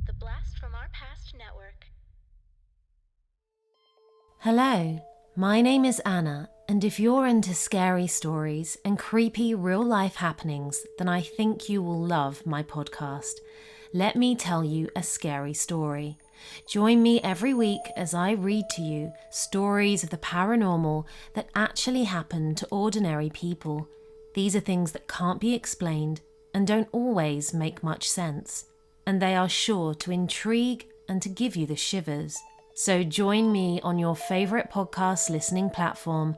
The Blast from Our Past Network. Hello, my name is Anna, and if you're into scary stories and creepy real-life happenings, then I think you will love my podcast. Let me tell you a scary story. Join me every week as I read to you stories of the paranormal that actually happen to ordinary people. These are things that can't be explained and don't always make much sense, and they are sure to intrigue and to give you the shivers. So join me on your favorite podcast listening platform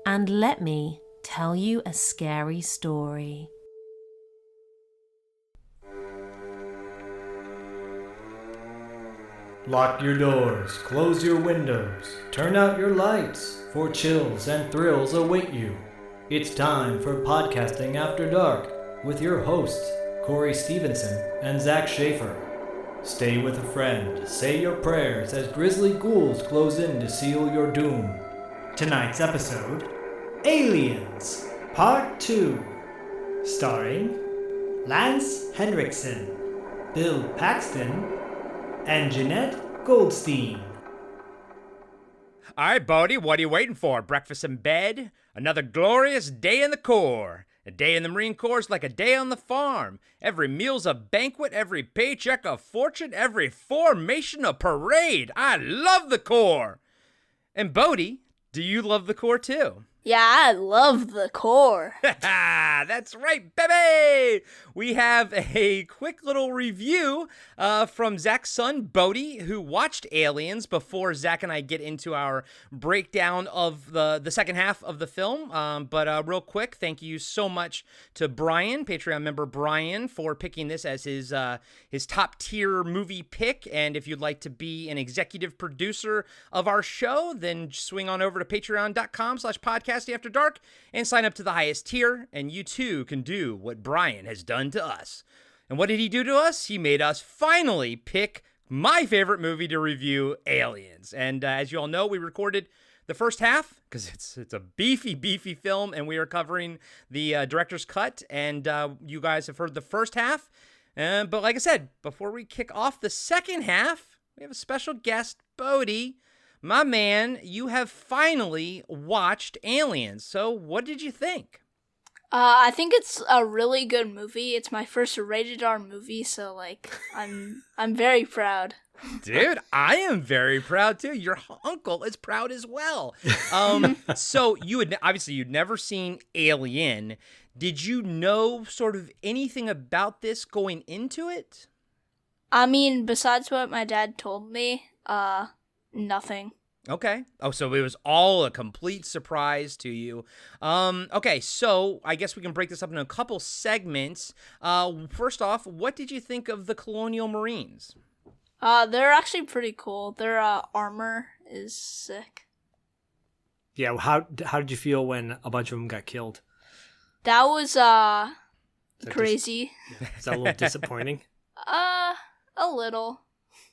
and let me tell you a scary story. Lock your doors, close your windows, turn out your lights, for chills and thrills await you. It's time for Podcasting After Dark with your hosts, Corey Stevenson and Zach Schaefer. Stay with a friend, say your prayers as grisly ghouls close in to seal your doom. Tonight's episode, Aliens, Part 2, starring Lance Henriksen, Bill Paxton, and Jeanette Goldstein. All right, Bodhi, what are you waiting for? Breakfast in bed? Another glorious day in the Corps. A day in the Marine Corps is like a day on the farm. Every meal's a banquet, every paycheck a fortune, every formation a parade. I love the Corps. And Bodhi, do you love the Corps too? Yeah, I love the Corps. That's right, baby! We have a quick little review from Zach's son, Bodhi, who watched Aliens before Zach and I get into our breakdown of the second half of the film. But real quick, thank you so much to Brian, Patreon member Brian, for picking this as his top-tier movie pick. And if you'd like to be an executive producer of our show, then swing on over to patreon.com/podcasting after dark and sign up to the highest tier, and you too can do what Brian has done to us. And what did he do to us? He made us finally pick my favorite movie to review, Aliens. And as you all know, we recorded the first half because it's a beefy film, and we are covering the director's cut, and you guys have heard the first half. But like I said, before we kick off the second half, we have a special guest, Bodhi. My man, you have finally watched Aliens. So what did you think? I think it's a really good movie. It's my first rated R movie, so I'm very proud. Dude, I am very proud too. Your uncle is proud as well. So you'd never seen Alien. Did you know sort of anything about this going into it? I mean, besides what my dad told me, nothing. Okay. Oh, so it was all a complete surprise to you. Okay, so I guess we can break this up into a couple segments. First off, what did you think of the Colonial Marines? They're actually pretty cool. Their armor is sick. Yeah, how did you feel when a bunch of them got killed? That was crazy. Is that a little disappointing? A little.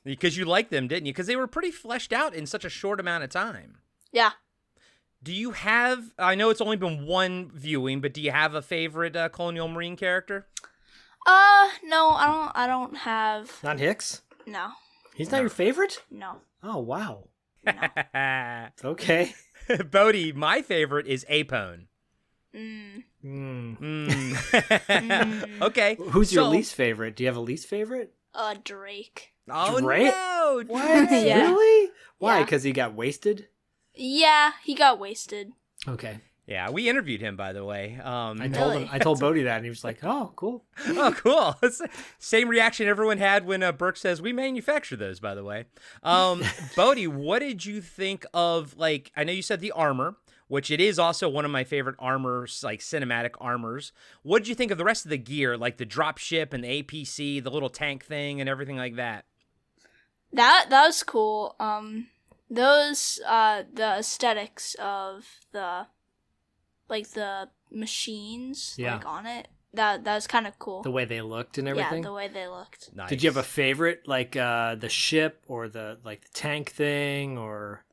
Because you liked them, didn't you? Because they were pretty fleshed out in such a short amount of time. Yeah. Do you have, I know it's only been one viewing, but do you have a favorite Colonial Marine character? No, I don't have. Not Hicks? No. He's not your favorite? No. Oh, wow. No. Okay. Bodhi, my favorite is Apone. Okay. Who's your least favorite? Do you have a least favorite? Drake. Oh, Drake? no. What? Yeah. Really? Why? Yeah. Because he got wasted? Yeah, he got wasted. Okay. Yeah, we interviewed him, by the way. I told Bodhi that, and he was like, oh, cool. Oh, cool. It's the same reaction everyone had when Burke says, we manufacture those, by the way. Bodhi, what did you think of, I know you said the armor, which it is also one of my favorite armors, cinematic armors. What did you think of the rest of the gear, like the drop ship and the APC, the little tank thing and everything like that? That was cool. Those, the aesthetics of the machines, on it, that was kind of cool. The way they looked and everything? Yeah, the way they looked. Nice. Did you have a favorite, the ship or the tank thing, or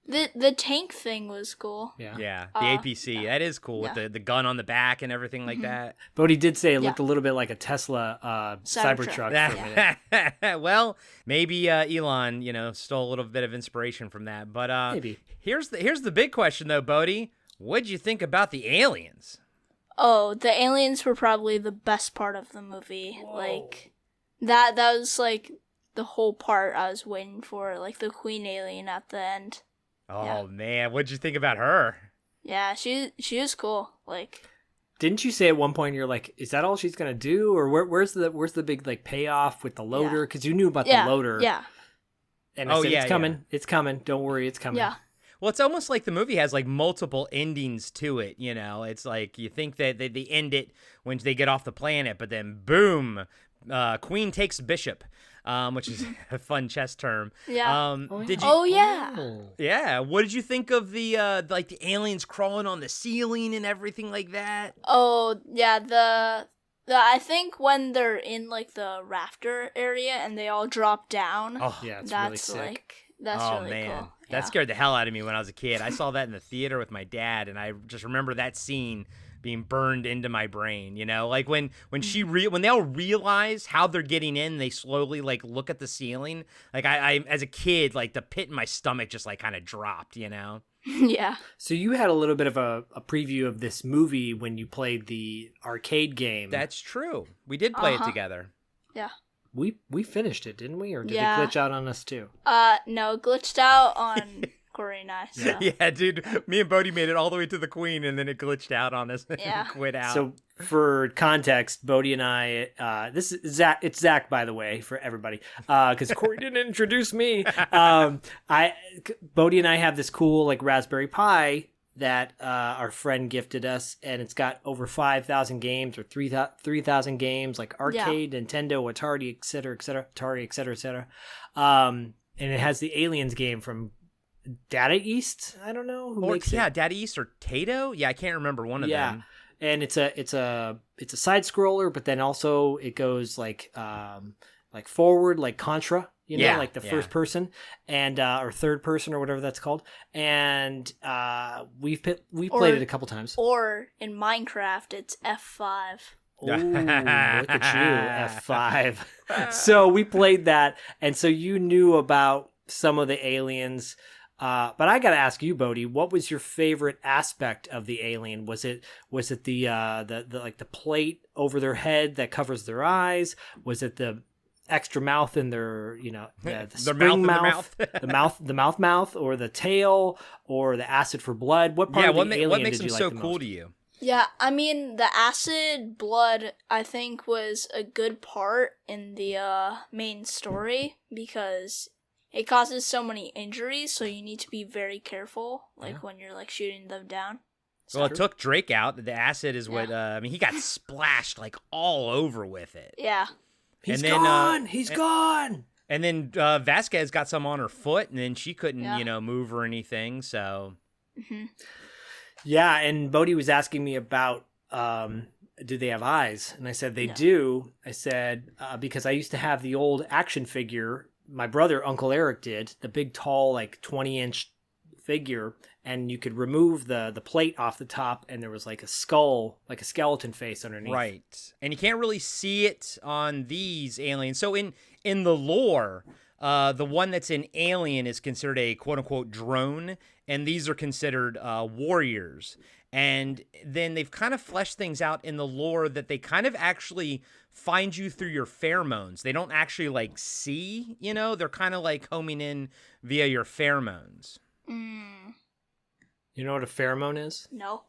The tank thing was cool. Yeah. Yeah, the APC. That is cool with the gun on the back and everything like that. Bodhi did say it Yeah. looked a little bit like a Tesla Cybertruck. Cybertruck for a minute. Well, maybe Elon, stole a little bit of inspiration from that. But Maybe. here's the big question though, Bodhi. What'd you think about the aliens? Oh, the aliens were probably the best part of the movie. Whoa. Like that was like the whole part I was waiting for, like the queen alien at the end. Oh Yeah. man, what'd you think about her? Yeah, she is cool. Like Didn't you say at one point you're like, is that all she's gonna do, or where's the big like payoff with the loader? Because you knew about yeah, the loader. Yeah. And I Oh, said, yeah, it's coming. It's coming. Don't worry, it's coming. Yeah. Well, it's almost like the movie has like multiple endings to it. It's like you think that they end it when they get off the planet, but then boom, Queen takes Bishop, which is a fun chess term. Yeah. Did you? Oh yeah. Yeah. What did you think of the like the aliens crawling on the ceiling and everything like that? Oh yeah, the I think when they're in like the rafter area and they all drop down. Oh, Yeah, it's that's really sick. like that's oh really man, cool. that scared the hell out of me when I was a kid. I saw that in the theater with my dad, and I just remember that scene being burned into my brain. Like when when they all realize how they're getting in, they slowly like look at the ceiling. Like I as a kid, like the pit in my stomach just like kind of dropped. Yeah. So you had a little bit of a preview of this movie when you played the arcade game. That's true. We did play it together. Yeah. We finished it, didn't we? Or did Yeah. it glitch out on us too? No, it glitched out on Corey and I. So. Yeah, dude. Me and Bodhi made it all the way to the Queen, and then it glitched out on us and Yeah. quit out. So for context, Bodhi and I, this is Zach. It's Zach, by the way, for everybody, because Corey didn't introduce me. Bodhi and I have this cool like Raspberry Pi that our friend gifted us, and it's got over 5,000 games or 3,000 games, like arcade, Nintendo, Atari, etc. And it has the Aliens game from Data East. I don't know who makes it. Daddy East or Tato. Yeah, I can't remember one of them. And it's a side scroller, but then also it goes like forward, like Contra, like the first person and or third person or whatever that's called. And we've played it a couple times. Or in Minecraft, it's F5. Oh, look at you, F5. So we played that, and so you knew about some of the aliens. But I got to ask you, Bodhi, what was your favorite aspect of the alien? Was it the like the plate over their head that covers their eyes? Was it the extra mouth in their the spring mouth, the mouth, or the tail, or the acid for blood? What part of the alien what makes did them you so like the cool most? to you? Yeah, I mean, the acid blood, I think, was a good part in the main story because it causes so many injuries, so you need to be very careful, when you're, shooting them down. Well, it took Drake out. The acid is what, he got splashed, all over with it. Yeah. He's And then, gone! He's gone! And then Vasquez got some on her foot, and then she couldn't, Yeah. move or anything, so... Mm-hmm. Yeah, and Bodhi was asking me about do they have eyes? And I said they No. do. I said because I used to have the old action figure. My brother, Uncle Eric, did the big, tall, 20-inch figure, and you could remove the plate off the top, and there was a skull, like a skeleton face underneath. Right. And you can't really see it on these aliens. So in the lore, the one that's in Alien is considered a quote-unquote drone, and these are considered warriors. And then they've kind of fleshed things out in the lore that they kind of actually find you through your pheromones. They don't actually see, they're kind of homing in via your pheromones. Mm, You know what a pheromone is? no.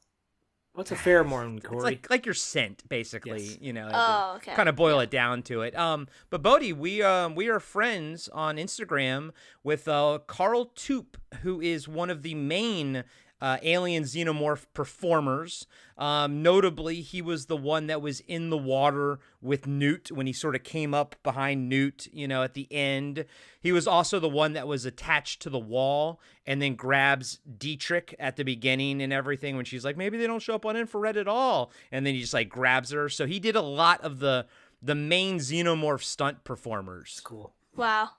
What's a pheromone, Corey? It's like your scent, basically. Yes. Oh, okay. Kind of boil it down to it. But Bodhi, we are friends on Instagram with Carl Toop, who is one of the main alien xenomorph performers. Notably, he was the one that was in the water with Newt when he sort of came up behind Newt, at the end. He was also the one that was attached to the wall and then grabs Dietrich at the beginning and everything when she's like, maybe they don't show up on infrared at all. And then he just grabs her. So he did a lot of the main xenomorph stunt performers. Cool. Wow.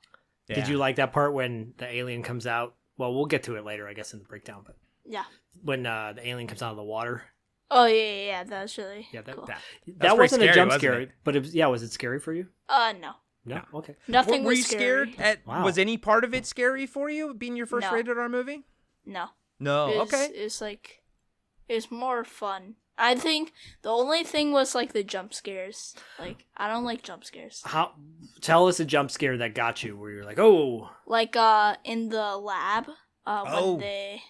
Yeah. Did you like that part when the alien comes out well, we'll get to it later, I guess, in the breakdown. But Yeah. when the alien comes out of the water, Oh yeah. That was really cool. That's that pretty wasn't a scary, jump wasn't scare, it? but was it scary for you? No. No. Okay. Nothing Were was you scary. scared? Wow. Was any part of it scary for you, being your first No. rated R movie? No. No. It was, Okay. It's like, it's more fun. I think the only thing was like the jump scares. Like, I don't like jump scares. Tell us a jump scare that got you, where you're like, oh. Like in the lab, Oh. when they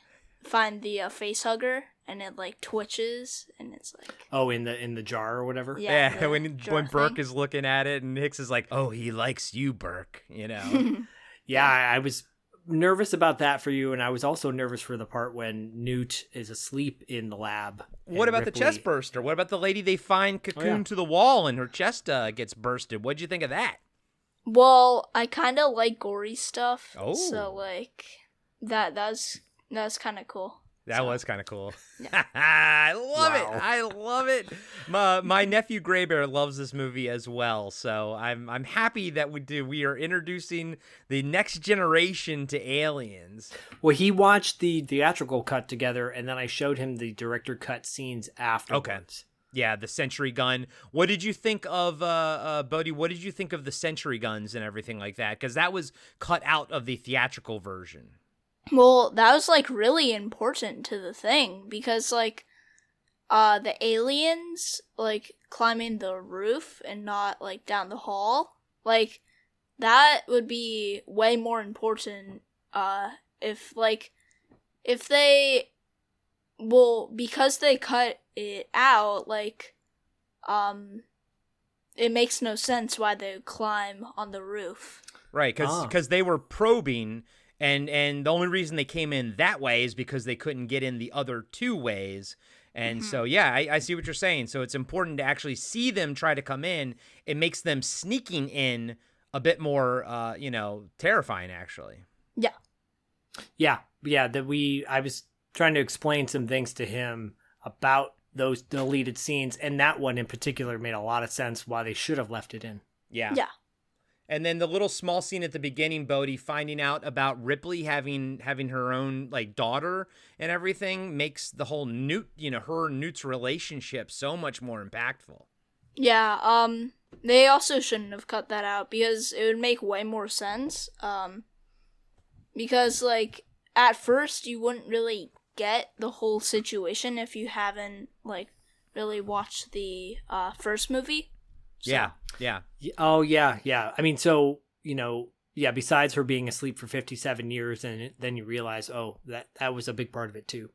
find the face hugger and it like twitches and it's like, Oh, in the jar or whatever. yeah, the when jar Burke thing. is looking at it and Hicks is like, "Oh, he likes you, Burke," you know. Yeah, I was nervous about that for you, and I was also nervous for the part when Newt is asleep in the lab. What and about the chest burster? What about the lady they find cocooned to the wall and her chest gets bursted? What'd you think of that? Well, I kind of like gory stuff. Oh. So like that's kind of cool. That was kind of cool. Yeah. I love it. Wow. I love it. My nephew Gray Bear loves this movie as well. So I'm happy that we are introducing the next generation to aliens. Well, he watched the theatrical cut together, and then I showed him the director cut scenes afterwards. Okay. Yeah, the sentry gun. What did you think of Bodhi? What did you think of the sentry guns and everything like that? Because that was cut out of the theatrical version. Well, that was like really important to the thing because like the aliens like climbing the roof and not like down the hall, like that would be way more important if they because they cut it out, like it makes no sense why they would climb on the roof. Right, because they were probing. And the only reason they came in that way is because they couldn't get in the other two ways. And so, yeah, I see what you're saying. So it's important to actually see them try to come in. It makes them sneaking in a bit more, terrifying, actually. Yeah. Yeah. I was trying to explain some things to him about those deleted scenes, and that one in particular made a lot of sense why they should have left it in. Yeah. Yeah. And then the little small scene at the beginning, Bodhi, finding out about Ripley having her own like daughter and everything makes the whole Newt, her and Newt's relationship so much more impactful. Yeah, they also shouldn't have cut that out because it would make way more sense. Because like at first you wouldn't really get the whole situation if you haven't like really watched the first movie. So. Yeah. Oh, yeah. I mean, so, besides her being asleep for 57 years, and then you realize, that was a big part of it, too.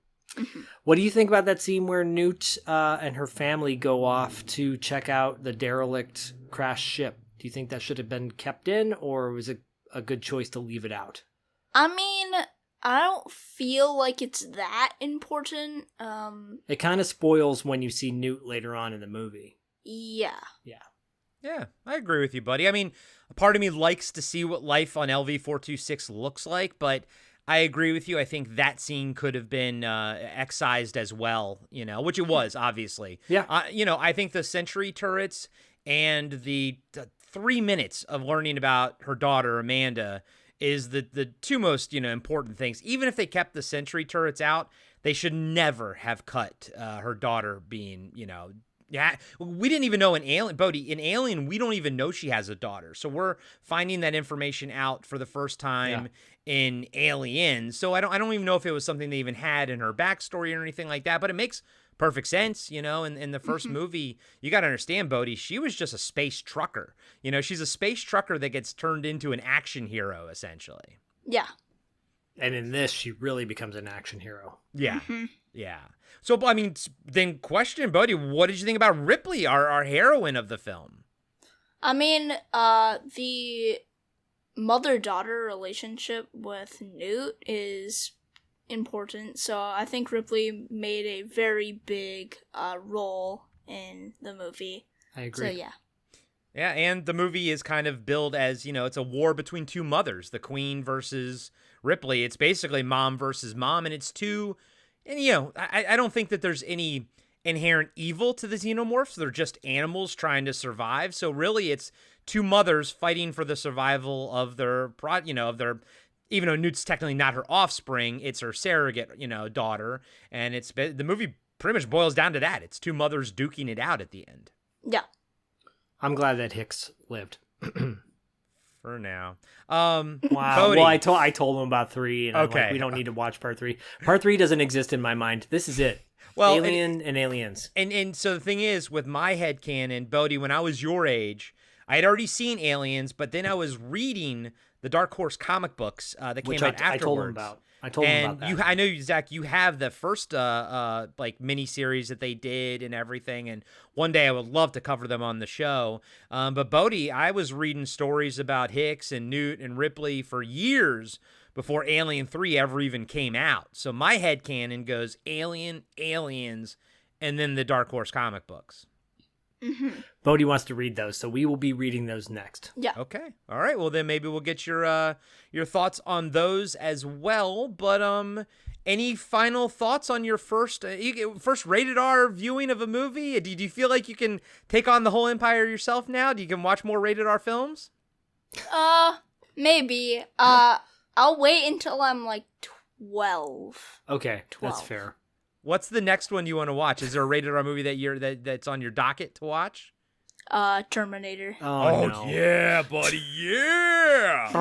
What do you think about that scene where Newt and her family go off to check out the derelict crashed ship? Do you think that should have been kept in, or was it a good choice to leave it out? I mean, I don't feel like it's that important. It kind of spoils when you see Newt later on in the movie. Yeah. Yeah, I agree with you, buddy. I mean, a part of me likes to see what life on LV-426 looks like, but I agree with you. I think that scene could have been excised as well, which it was, obviously. Yeah. I think the sentry turrets and the 3 minutes of learning about her daughter, Amanda, is the two most, important things. Even if they kept the sentry turrets out, they should never have cut her daughter being, Yeah, we didn't even know in Alien, Bodhi, in Alien, we don't even know she has a daughter. So we're finding that information out for the first time in Alien. So I don't even know if it was something they even had in her backstory or anything like that, but it makes perfect sense, in the first movie. You got to understand, Bodhi, she was just a space trucker. She's a space trucker that gets turned into an action hero, essentially. Yeah. And in this, she really becomes an action hero. Yeah. Yeah. So, I mean, then question, Bodhi, what did you think about Ripley, our heroine of the film? I mean, the mother-daughter relationship with Newt is important, so I think Ripley made a very big role in the movie. I agree. So, yeah. Yeah, and the movie is kind of billed as, it's a war between two mothers, the Queen versus Ripley. It's basically mom versus mom, and it's two... And, I don't think that there's any inherent evil to the xenomorphs. They're just animals trying to survive. So really, it's two mothers fighting for the survival of their, even though Newt's technically not her offspring, it's her surrogate, daughter. And the movie pretty much boils down to that. It's two mothers duking it out at the end. Yeah. I'm glad that Hicks lived. For now. Wow. Bodhi. Well, I told him about 3, and I'm Okay. like, we don't need to watch part 3. Part 3 doesn't exist in my mind. This is it. Well, Alien and aliens. And so the thing is, with my headcanon, Bodhi, when I was your age, I had already seen Aliens, but then I was reading the Dark Horse comic books that came Which out afterwards. I told him about. I told him about that. I know, Zach, you have the first like miniseries that they did and everything, and one day I would love to cover them on the show. But Bodhi, I was reading stories about Hicks and Newt and Ripley for years before Alien 3 ever even came out. So my headcanon goes Alien, Aliens, and then the Dark Horse comic books. Mm-hmm. Bodhi wants to read those, so we will be reading those next. Yeah. Okay. All right. Well, then maybe we'll get your thoughts on those as well. But any final thoughts on your first rated R viewing of a movie? Do you feel like you can take on the whole empire yourself now? Do you can watch more rated R films? Maybe. I'll wait until I'm like 12. Okay, 12. that's fair. What's the next one you want to watch? Is there a rated R movie that's on your docket to watch? Terminator. Oh no. Yeah, buddy, yeah.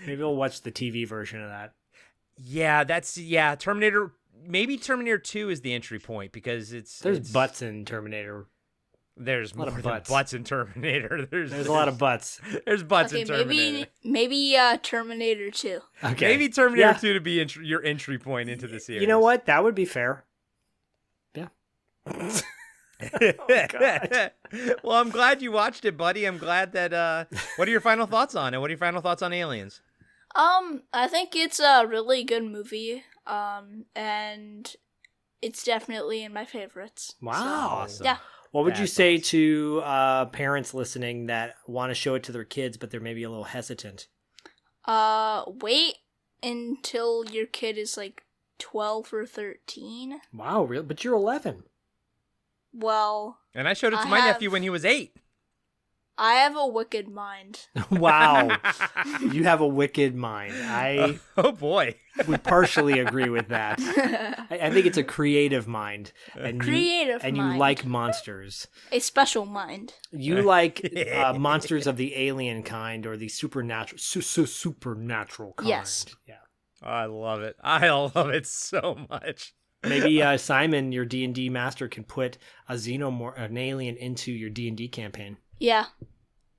Maybe we'll watch the TV version of that. Yeah, Terminator. Maybe Terminator 2 is the entry point because there's butts in Terminator. There's more of than butts. Butts in Terminator. There's a lot of butts. There's butts in Terminator. Maybe Terminator 2. Okay. Maybe Terminator 2 to be your entry point into the series. You know what? That would be fair. Yeah. God. Well, I'm glad you watched it, buddy. I'm glad that. What are your final thoughts on it? What are your final thoughts on Aliens? I think it's a really good movie. And it's definitely in my favorites. Wow. So, Awesome. yeah. What would you That's say to parents listening that want to show it to their kids, but they're maybe a little hesitant? Wait until your kid is like 12 or 13. Wow, really? But you're 11. Well, And I showed it to I my have- nephew when he was 8. I have a wicked mind. Wow. You have a wicked mind. I Oh boy. would partially agree with that. I think it's a creative mind. And Creative you mind. like monsters. A special mind. You like monsters of the alien kind or the supernatural supernatural kind. Yes. Yeah. I love it. I love it so much. Maybe Simon, your D&D master, can put an alien into your D&D campaign. Yeah.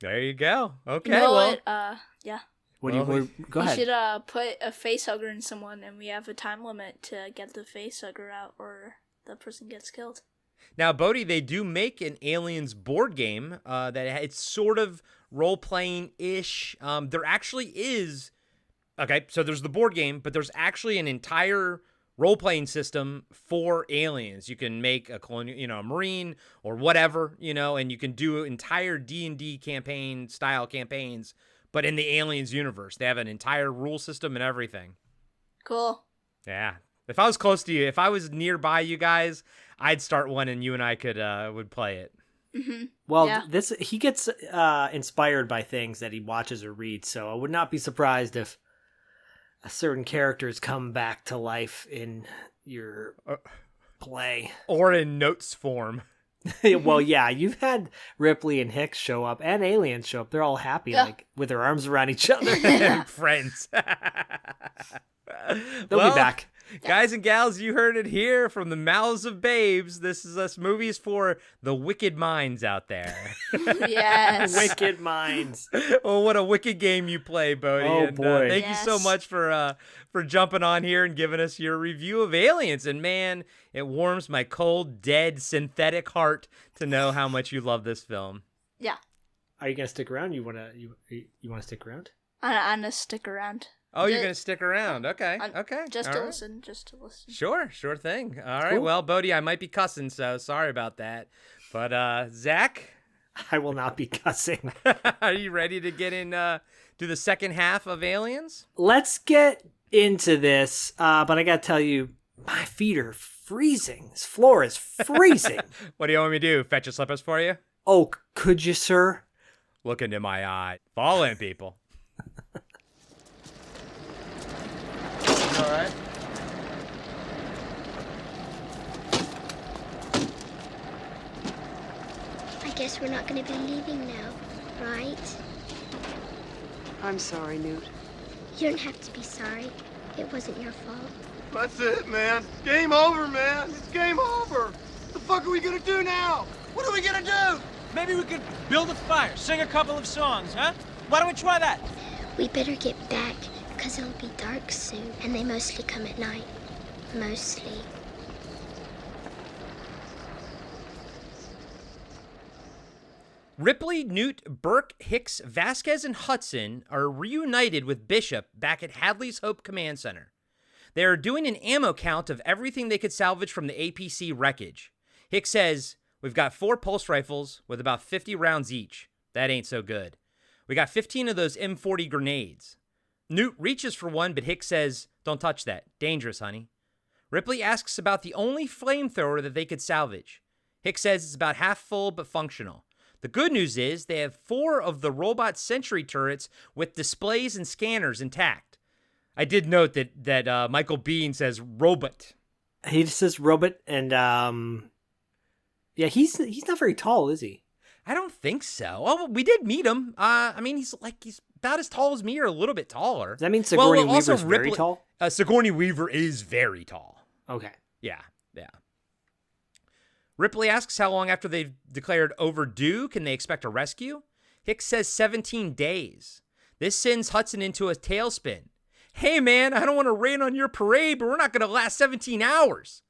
There you go. Okay. You know well, what? Yeah. What do you go You ahead? should put a facehugger in someone, and we have a time limit to get the facehugger out, or the person gets killed. now, Bodhi, they do make an Aliens board game that it's sort of role-playing-ish. There actually is... Okay, so there's the board game, but there's actually an entire role-playing system for Aliens. You can make a colonial, a Marine or whatever, and you can do entire D&D style campaigns, but in the Aliens universe. They have an entire rule system and everything. Cool. Yeah. If I was close to you, if I was nearby you guys, I'd start one and you and I would play it. Mm-hmm. Well, Yeah. he gets inspired by things that he watches or reads, so I would not be surprised if certain characters come back to life in your play. Or in notes form. Well, yeah, you've had Ripley and Hicks show up and aliens show up. They're all happy, Yeah. like with their arms around each other. Friends. They'll be back. Guys and gals, you heard it here from the mouths of babes. This movie is for the wicked minds out there. Yes. Wicked minds. Oh, what a wicked game you play, Bodhi. Oh, and, boy. thank you so Yes. much for jumping on here and giving us your review of Aliens. And man, it warms my cold, dead, synthetic heart to know how much you love this film. Yeah. Are you gonna stick around? You wanna stick around? I'm gonna stick around. Oh, you're Ju- going to stick around. Okay. I'm- Okay. Just All to right. listen. Just to listen. Sure thing. All right. Cool. Well, Bodhi, I might be cussing, so sorry about that. But Zach, I will not be cussing. are you ready to get in to the second half of Aliens? Let's get into this, but I gotta tell you, my feet are freezing. This floor is freezing. What do you want me to do? Fetch your slippers for you? Oh, could you, sir? Look into my eye. Fall in, people. All right. I guess we're not going to be leaving now, right? I'm sorry, Newt. You don't have to be sorry. It wasn't your fault. That's it, man. It's game over, man. It's game over. What the fuck are we gonna do now? What are we gonna do? Maybe we could build a fire, sing a couple of songs, huh? Why don't we try that? We better get back, because it'll be dark soon, and they mostly come at night. Mostly. Ripley, Newt, Burke, Hicks, Vasquez, and Hudson are reunited with Bishop back at Hadley's Hope Command Center. They are doing an ammo count of everything they could salvage from the APC wreckage. Hicks says, "We've got 4 pulse rifles with about 50 rounds each. That ain't so good. We got 15 of those M40 grenades." Newt reaches for one, but Hicks says, "Don't touch that. Dangerous, honey." Ripley asks about the only flamethrower that they could salvage. Hicks says it's about half full but functional. The good news is they have 4 of the robot sentry turrets with displays and scanners intact. I did note that Michael Biehn says robot. He just says robot, and yeah, he's not very tall, is he? I don't think so. Oh, we did meet him. I mean, he's about as tall as me or a little bit taller. Does that mean Sigourney also Weaver's very tall? Sigourney Weaver is very tall. Okay. Yeah. Ripley asks how long after they've declared overdue can they expect a rescue. Hicks says 17 days. This sends Hudson into a tailspin. "Hey man, I don't want to rain on your parade, but we're not going to last 17 hours.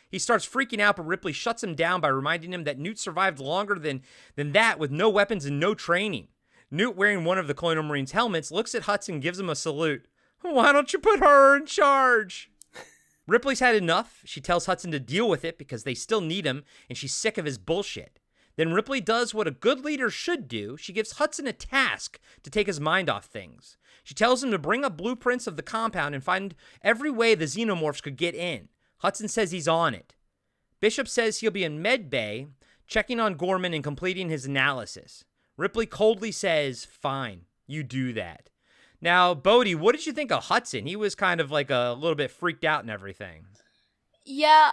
He starts freaking out, but Ripley shuts him down by reminding him that Newt survived longer than that with no weapons and no training. Newt, wearing one of the Colonial Marines' helmets, looks at Hudson and gives him a salute. "Why don't you put her in charge?" Ripley's had enough. She tells Hudson to deal with it because they still need him, and she's sick of his bullshit. Then Ripley does what a good leader should do. She gives Hudson a task to take his mind off things. She tells him to bring up blueprints of the compound and find every way the xenomorphs could get in. Hudson says he's on it. Bishop says he'll be in Med Bay, checking on Gorman and completing his analysis. Ripley coldly says, "Fine, you do that." Now, Bodhi, what did you think of Hudson? He was kind of like a little bit freaked out and everything. Yeah,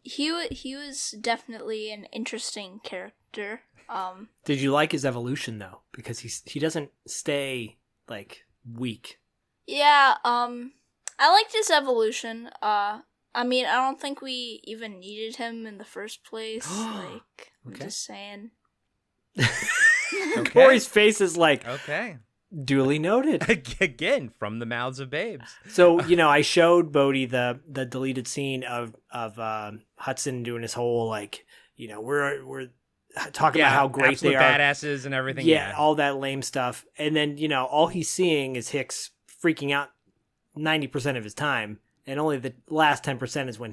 he was definitely an interesting character. Did you like his evolution though? Because he doesn't stay like weak. Yeah, I liked his evolution. I mean, I don't think we even needed him in the first place. Like, I'm just saying. Okay. Corey's face is like, okay. Duly noted. Again, from the mouths of babes. So, I showed Bodhi the deleted scene of Hudson doing his whole, like, we're talking about how great they are. Badasses and everything. Yeah, all that lame stuff. And then, all he's seeing is Hicks freaking out 90% of his time. And only the last 10% is when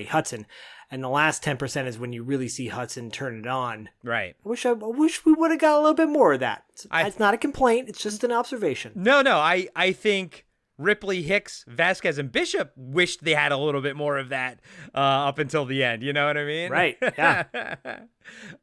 Hudson. And the last 10% is when you really see Hudson turn it on. Right. I wish we would have got a little bit more of that. It's not a complaint. It's just an observation. No. I think Ripley, Hicks, Vasquez, and Bishop wished they had a little bit more of that up until the end. You know what I mean? Right. Yeah.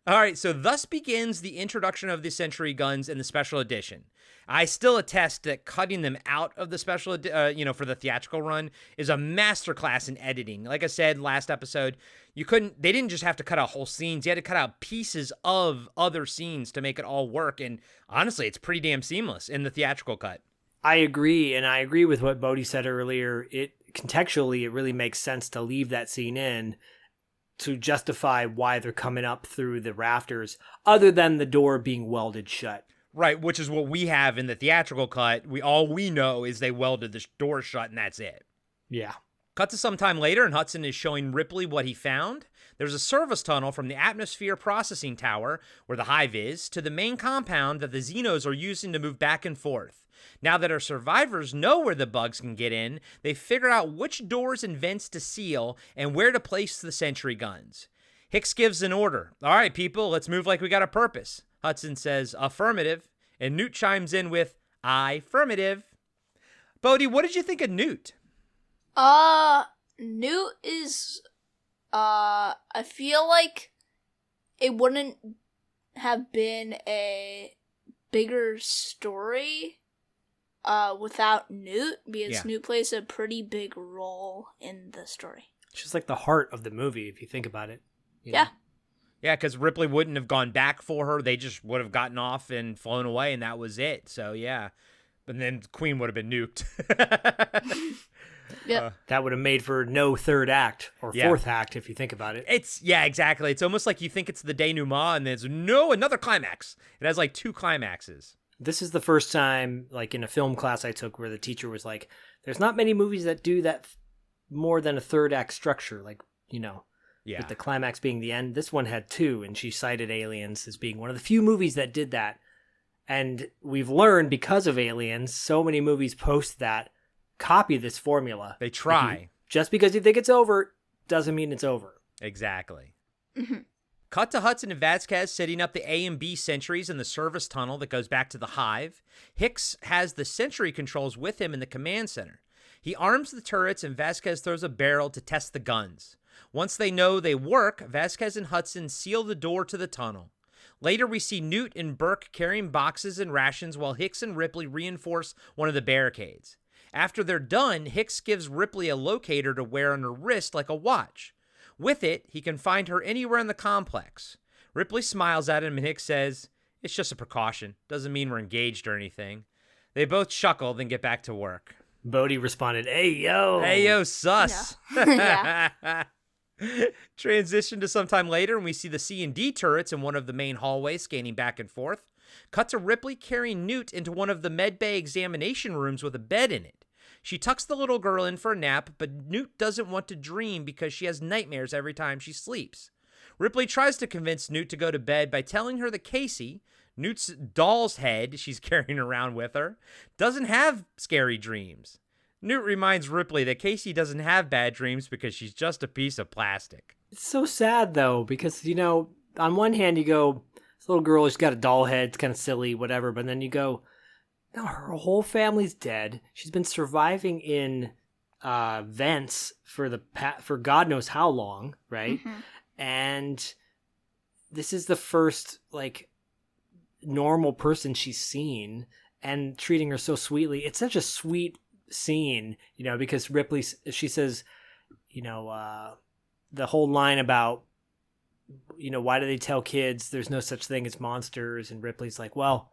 All right. So thus begins the introduction of the Century guns in the special edition. I still attest that cutting them out of the special, for the theatrical run is a masterclass in editing. Like I said last episode, they didn't just have to cut out whole scenes. You had to cut out pieces of other scenes to make it all work. And honestly, it's pretty damn seamless in the theatrical cut. I agree. And I agree with what Bodhi said earlier. Contextually, it really makes sense to leave that scene in to justify why they're coming up through the rafters, other than the door being welded shut. Right, which is what we have in the theatrical cut. All we know is they welded the door shut, and that's it. Yeah. Cut to some time later, and Hudson is showing Ripley what he found. There's a service tunnel from the atmosphere processing tower, where the hive is, to the main compound that the Xenos are using to move back and forth. Now that our survivors know where the bugs can get in, they figure out which doors and vents to seal and where to place the sentry guns. Hicks gives an order. "All right, people, let's move like we got a purpose." Hudson says, "Affirmative," and Newt chimes in with, "I-firmative." Bodhi, what did you think of Newt? Newt is, I feel like it wouldn't have been a bigger story without Newt, because Newt plays a pretty big role in the story. She's like the heart of the movie, if you think about it. Yeah. Yeah, because Ripley wouldn't have gone back for her. They just would have gotten off and flown away, and that was it. So, yeah. But then Queen would have been nuked. Yeah. That would have made for no third act or fourth act, if you think about it. Exactly. It's almost like you think it's the denouement, and there's another climax. It has like 2 climaxes. This is the first time, like in a film class I took, where the teacher was like, there's not many movies that do that more than a third act structure, like, with the climax being the end. This one had 2, and she cited Aliens as being one of the few movies that did that. And we've learned, because of Aliens, so many movies post that copy this formula. They try. Just because you think it's over doesn't mean it's over. Exactly. Cut to Hudson and Vasquez setting up the A and B sentries in the service tunnel that goes back to the hive. Hicks has the sentry controls with him in the command center. He arms the turrets, and Vasquez throws a barrel to test the guns. Once they know they work, Vasquez and Hudson seal the door to the tunnel. Later, we see Newt and Burke carrying boxes and rations while Hicks and Ripley reinforce one of the barricades. After they're done, Hicks gives Ripley a locator to wear on her wrist like a watch. With it, he can find her anywhere in the complex. Ripley smiles at him, and Hicks says, "It's just a precaution. Doesn't mean we're engaged or anything." They both chuckle, then get back to work. Bodhi responded, "Hey, yo." Hey, yo, sus. Yeah. Transition to sometime later, and we see the C and D turrets in one of the main hallways scanning back and forth. Cut to Ripley carrying Newt into one of the medbay examination rooms with a bed in it. She tucks the little girl in for a nap, but Newt doesn't want to dream because she has nightmares every time she sleeps. Ripley tries to convince Newt to go to bed by telling her that Casey, Newt's doll's head she's carrying around with her, doesn't have scary dreams. Newt reminds Ripley that Casey doesn't have bad dreams because she's just a piece of plastic. It's so sad, though, because, on one hand you go, this little girl, she's got a doll head, it's kind of silly, whatever, but then you go, no, her whole family's dead. She's been surviving in vents for God knows how long, right? Mm-hmm. And this is the first, normal person she's seen, and treating her so sweetly. It's such a sweet scene, because Ripley, she says, the whole line about, why do they tell kids there's no such thing as monsters? And Ripley's like, well,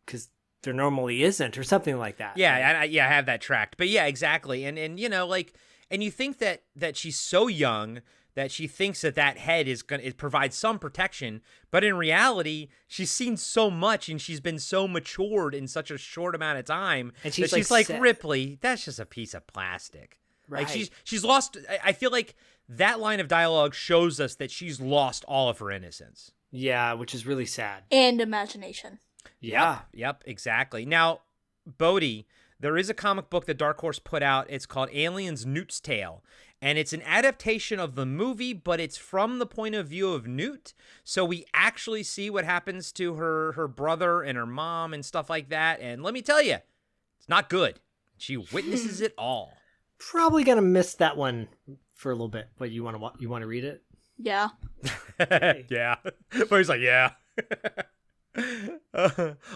because there normally isn't, or something like that. Yeah, right? I have that tracked. But yeah, exactly. And and you think that she's so young that she thinks that head it provides some protection, but in reality, she's seen so much and she's been so matured in such a short amount of time, and she's like Ripley, that's just a piece of plastic. Right. Like she's lost. I feel like that line of dialogue shows us that she's lost all of her innocence. Yeah, which is really sad. And imagination. Yeah. Yep, exactly. Now, Bodhi, there is a comic book that Dark Horse put out. It's called Aliens Newt's Tale. And it's an adaptation of the movie, but it's from the point of view of Newt. So we actually see what happens to her brother and her mom and stuff like that. And let me tell you, it's not good. She witnesses it all. Probably gonna miss that one for a little bit. But you want to read it? Yeah. Yeah. But he's like, yeah.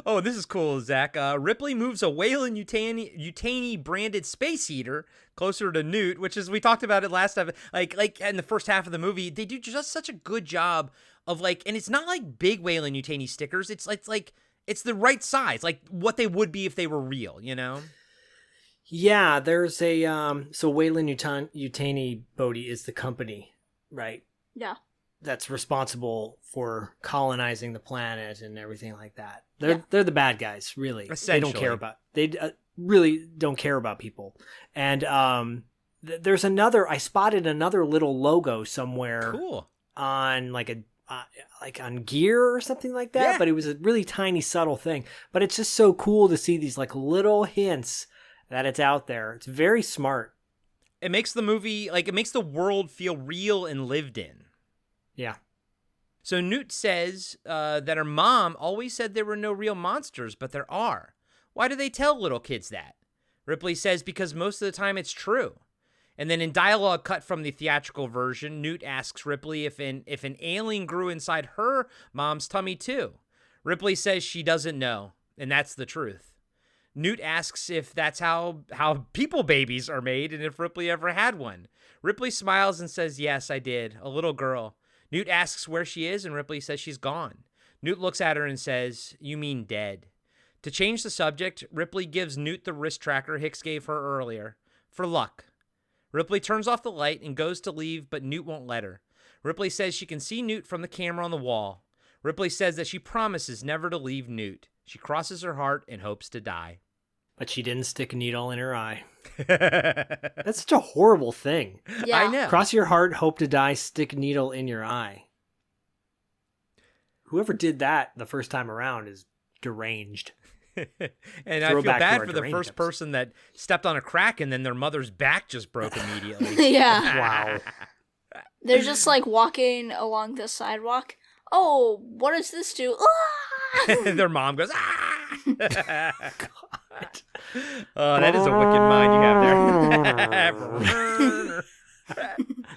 Oh, this is cool, Zach. Ripley moves a Weyland Yutani branded space heater closer to Newt, which is, we talked about it last time. Like in the first half of the movie, they do just such a good job of and it's not like big Weyland Yutani stickers. It's the right size, like what they would be if they were real, Yeah, there's a so Weyland Yutani Bodhi is the company, right? Yeah. That's responsible for colonizing the planet and everything like that. They're the bad guys, really. They don't care about really don't care about people. And there's I spotted another little logo somewhere. Cool. On on gear or something like that, yeah. But it was a really tiny subtle thing. But it's just so cool to see these little hints that it's out there. It's very smart. It makes the movie it makes the world feel real and lived in. Yeah. So Newt says that her mom always said there were no real monsters, but there are. Why do they tell little kids that? Ripley says because most of the time it's true. And then in dialogue cut from the theatrical version, Newt asks Ripley if an alien grew inside her mom's tummy too. Ripley says she doesn't know, and that's the truth. Newt asks if that's how people babies are made and if Ripley ever had one. Ripley smiles and says, yes, I did, a little girl. Newt asks where she is, and Ripley says she's gone. Newt looks at her and says, you mean dead. To change the subject, Ripley gives Newt the wrist tracker Hicks gave her earlier. For luck. Ripley turns off the light and goes to leave, but Newt won't let her. Ripley says she can see Newt from the camera on the wall. Ripley says that she promises never to leave Newt. She crosses her heart and hopes to die. But she didn't stick a needle in her eye. That's such a horrible thing. Yeah. I know. Cross your heart, hope to die, stick a needle in your eye. Whoever did that the first time around is deranged. And I feel bad for the first person that stepped on a crack and then their mother's back just broke immediately. Yeah. Wow. They're just like walking along the sidewalk. Oh, what does this do? Ah! Their mom goes, ah! Oh, that is a wicked mind you have there.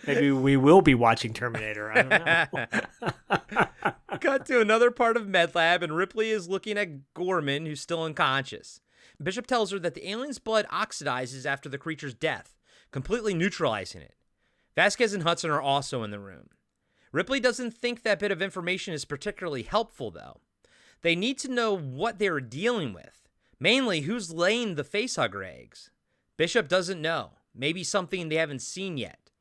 Maybe we will be watching Terminator. I don't know. Cut to another part of MedLab, and Ripley is looking at Gorman, who's still unconscious. Bishop tells her that the alien's blood oxidizes after the creature's death, completely neutralizing it. Vasquez and Hudson are also in the room. Ripley doesn't think that bit of information is particularly helpful, though. They need to know what they are dealing with, mainly who's laying the facehugger eggs. Bishop doesn't know, maybe something they haven't seen yet.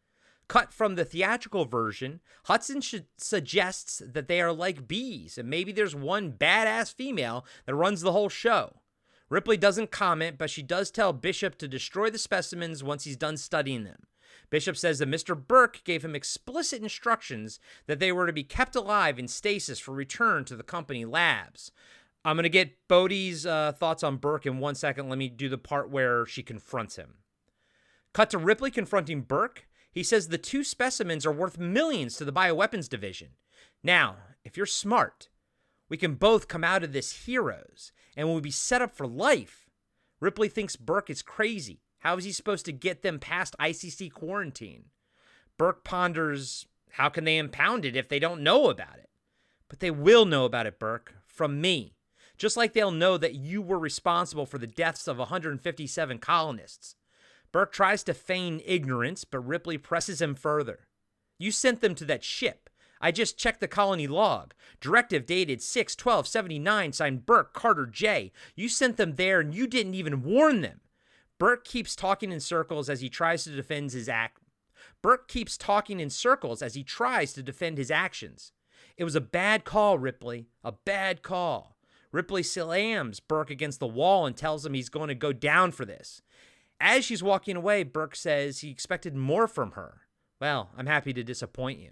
Cut from the theatrical version, Hudson suggests that they are like bees, and maybe there's one badass female that runs the whole show. Ripley doesn't comment, but she does tell Bishop to destroy the specimens once he's done studying them. Bishop says that Mr. Burke gave him explicit instructions that they were to be kept alive in stasis for return to the company labs. I'm going to get Bodhi's thoughts on Burke in 1 second. Let me do the part where she confronts him. Cut to Ripley confronting Burke. He says the 2 specimens are worth millions to the bioweapons division. Now, if you're smart, we can both come out of this heroes, and we'll be set up for life. Ripley thinks Burke is crazy. How is he supposed to get them past ICC quarantine? Burke ponders, how can they impound it if they don't know about it? But they will know about it, Burke, from me. Just like they'll know that you were responsible for the deaths of 157 colonists. Burke tries to feign ignorance, but Ripley presses him further. You sent them to that ship. I just checked the colony log. Directive dated 6/12/79, signed Burke, Carter, J. You sent them there and you didn't even warn them. Burke keeps talking in circles as he tries to defend his actions. It was a bad call, Ripley. A bad call. Ripley slams Burke against the wall and tells him he's going to go down for this. As she's walking away, Burke says he expected more from her. Well, I'm happy to disappoint you.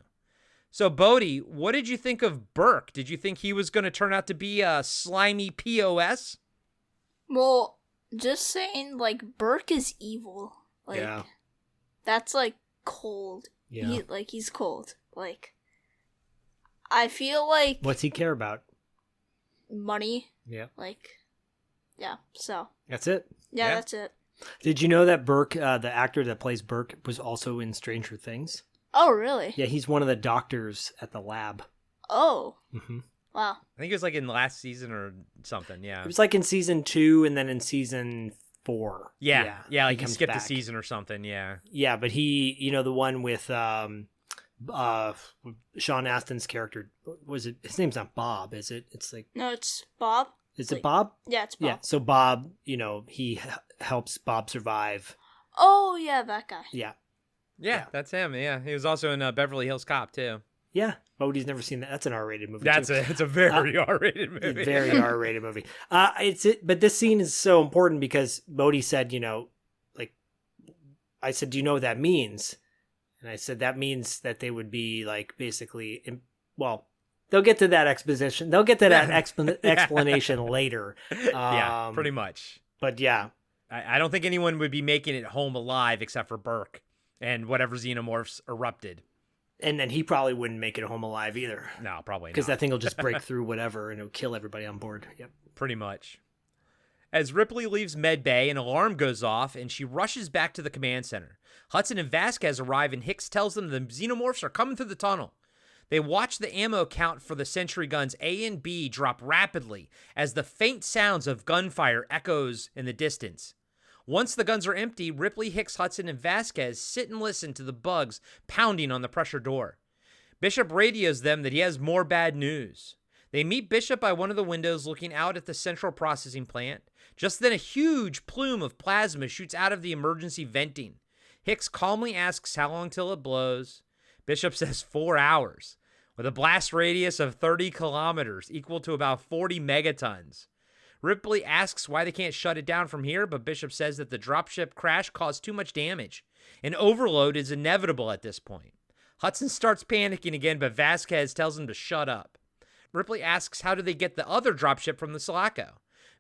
So, Bodhi, what did you think of Burke? Did you think he was going to turn out to be a slimy POS? Well, just saying, like, Burke is evil. Like, yeah. That's, like, cold. Yeah. He's cold. Like, I feel like... What's he care about? Money. Yeah. Like, yeah, so. That's it? Yeah, that's it. Did you know that Burke, the actor that plays Burke, was also in Stranger Things? Oh, really? Yeah, he's one of the doctors at the lab. Oh. Mm-hmm. Wow. I think it was like in last season or something, yeah. It was like in season 2 and then in season 4. Yeah, like he skipped back. a season or something, yeah. Yeah, but he, the one with Sean Astin's character, was it, his name's not Bob, is it? It's like... No, it's Bob. Is it Bob? Yeah, it's Bob. Yeah, so Bob, he helps Bob survive. Oh, yeah, that guy. Yeah, that's him, yeah. He was also in Beverly Hills Cop, too. Yeah, Bodhi's never seen that. That's an R-rated movie. It's a very R-rated movie. Very R-rated movie. But this scene is so important because Bodhi said, I said, do you know what that means? And I said, that means that they would be like basically, they'll get to that exposition. They'll get to that explanation later. Yeah, pretty much. But yeah. I don't think anyone would be making it home alive except for Burke and whatever xenomorphs erupted. And then he probably wouldn't make it home alive either. No, probably not. Because that thing will just break through whatever and it'll kill everybody on board. Yep. Pretty much. As Ripley leaves medbay, an alarm goes off, and she rushes back to the command center. Hudson and Vasquez arrive, and Hicks tells them the xenomorphs are coming through the tunnel. They watch the ammo count for the sentry guns A and B drop rapidly as the faint sounds of gunfire echoes in the distance. Once the guns are empty, Ripley, Hicks, Hudson, and Vasquez sit and listen to the bugs pounding on the pressure door. Bishop radios them that he has more bad news. They meet Bishop by one of the windows looking out at the central processing plant. Just then a huge plume of plasma shoots out of the emergency venting. Hicks calmly asks how long till it blows. Bishop says 4 hours, with a blast radius of 30 kilometers, equal to about 40 megatons. Ripley asks why they can't shut it down from here, but Bishop says that the dropship crash caused too much damage. An overload is inevitable at this point. Hudson starts panicking again, but Vasquez tells him to shut up. Ripley asks how do they get the other dropship from the Sulaco.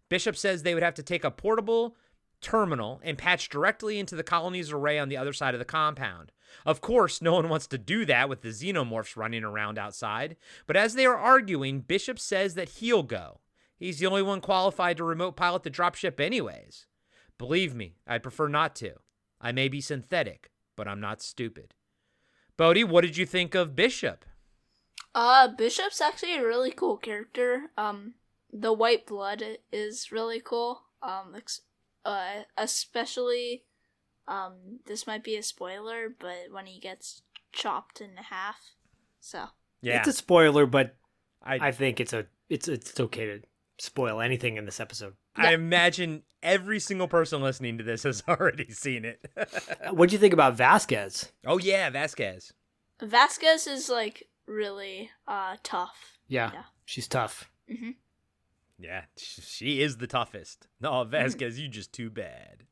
Bishop says they would have to take a portable terminal and patch directly into the colony's array on the other side of the compound. Of course, no one wants to do that with the xenomorphs running around outside, but as they are arguing, Bishop says that he'll go. He's the only one qualified to remote pilot the dropship anyways. Believe me, I'd prefer not to. I may be synthetic, but I'm not stupid. Bodhi, what did you think of Bishop? Bishop's actually a really cool character. The white blood is really cool. Especially, this might be a spoiler, but when he gets chopped in half. So yeah, it's a spoiler, but I think it's okay to spoil anything in this episode. I imagine every single person listening to this has already seen it. What'd you think about Vasquez? Oh yeah, Vasquez. Vasquez is like really tough. Yeah, she's tough. Mm-hmm. Yeah, she is the toughest. No, Vasquez, you just too bad.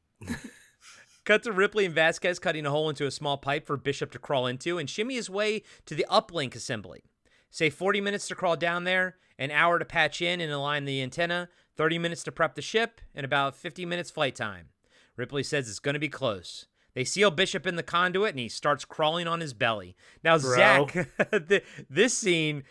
Cut to Ripley and Vasquez cutting a hole into a small pipe for Bishop to crawl into and shimmy his way to the uplink assembly. Say 40 minutes to crawl down there, an hour to patch in and align the antenna, 30 minutes to prep the ship, and about 50 minutes flight time. Ripley says it's going to be close. They seal Bishop in the conduit, and he starts crawling on his belly. Now, Bro. Zach, this scene...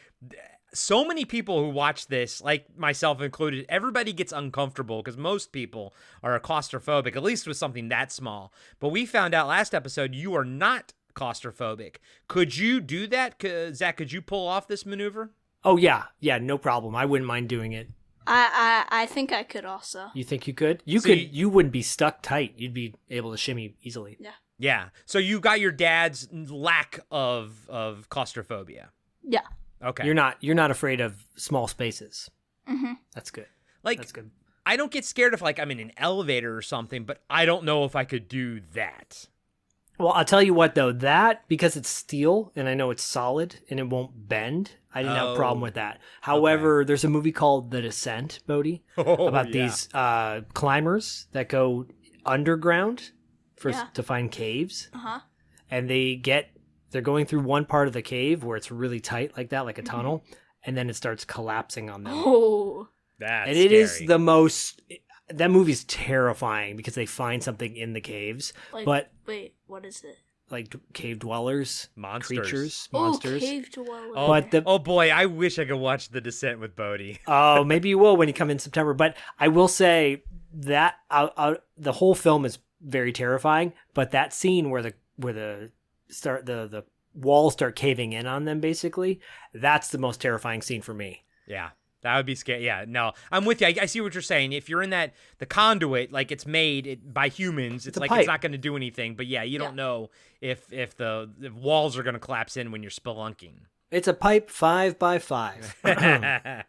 So many people who watch this, like myself included, everybody gets uncomfortable because most people are claustrophobic, at least with something that small. But we found out last episode you are not claustrophobic. Could you do that? Zach, could you pull off this maneuver? Oh, yeah. Yeah, no problem. I wouldn't mind doing it. I think I could also. You think you could? You wouldn't be stuck tight. You'd be able to shimmy easily. Yeah. Yeah. So you got your dad's lack of claustrophobia. Yeah. Okay. You're not afraid of small spaces. Mm-hmm. That's good. That's good. I don't get scared if I'm in an elevator or something, but I don't know if I could do that. Well, I'll tell you what though, that because it's steel and I know it's solid and it won't bend, I didn't have a problem with that. However, There's a movie called The Descent, Bodhi, about these climbers that go underground to find caves. Uh-huh. And they're going through one part of the cave where it's really tight like that, like a tunnel, and then it starts collapsing on them. Oh. That's and it scary. is the most... That movie's terrifying because they find something in the caves. Wait, what is it? Like cave dwellers, monsters. Monsters. Cave dwellers. Oh boy, I wish I could watch The Descent with Bodhi. Oh, maybe you will when you come in September. But I will say that the whole film is very terrifying. But that scene where the walls start caving in on them, basically, that's the most terrifying scene for me. Yeah. That would be scary. Yeah, no, I'm with you. I see what you're saying. If you're in the conduit, like it's made by humans, it's like pipe. It's not going to do anything. But yeah, you don't know if the walls are going to collapse in when you're spelunking. It's a pipe 5x5.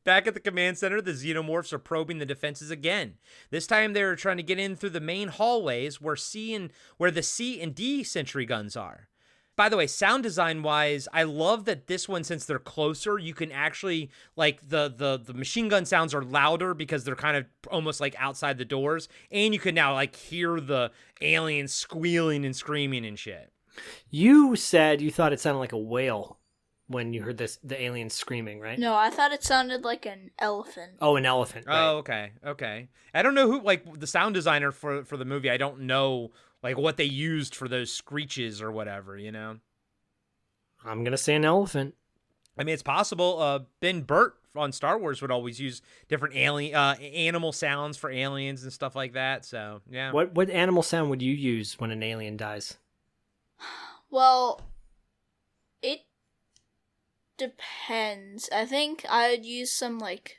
Back at the command center, the xenomorphs are probing the defenses again. This time they're trying to get in through the main hallways where the C and D sentry guns are. By the way, sound design wise, I love that this one, since they're closer, you can actually, the machine gun sounds are louder because they're kind of almost like outside the doors. And you can now hear the aliens squealing and screaming and shit. You said you thought it sounded like a whale when you heard the aliens screaming, right? No, I thought it sounded like an elephant. Oh, an elephant. Right. Oh, okay. I don't know who, the sound designer for the movie, I don't know what they used for those screeches or whatever, you know? I'm going to say an elephant. I mean, it's possible. Ben Burt on Star Wars would always use different alien animal sounds for aliens and stuff like that. So yeah. What animal sound would you use when an alien dies? Well, it depends. I think I would use some like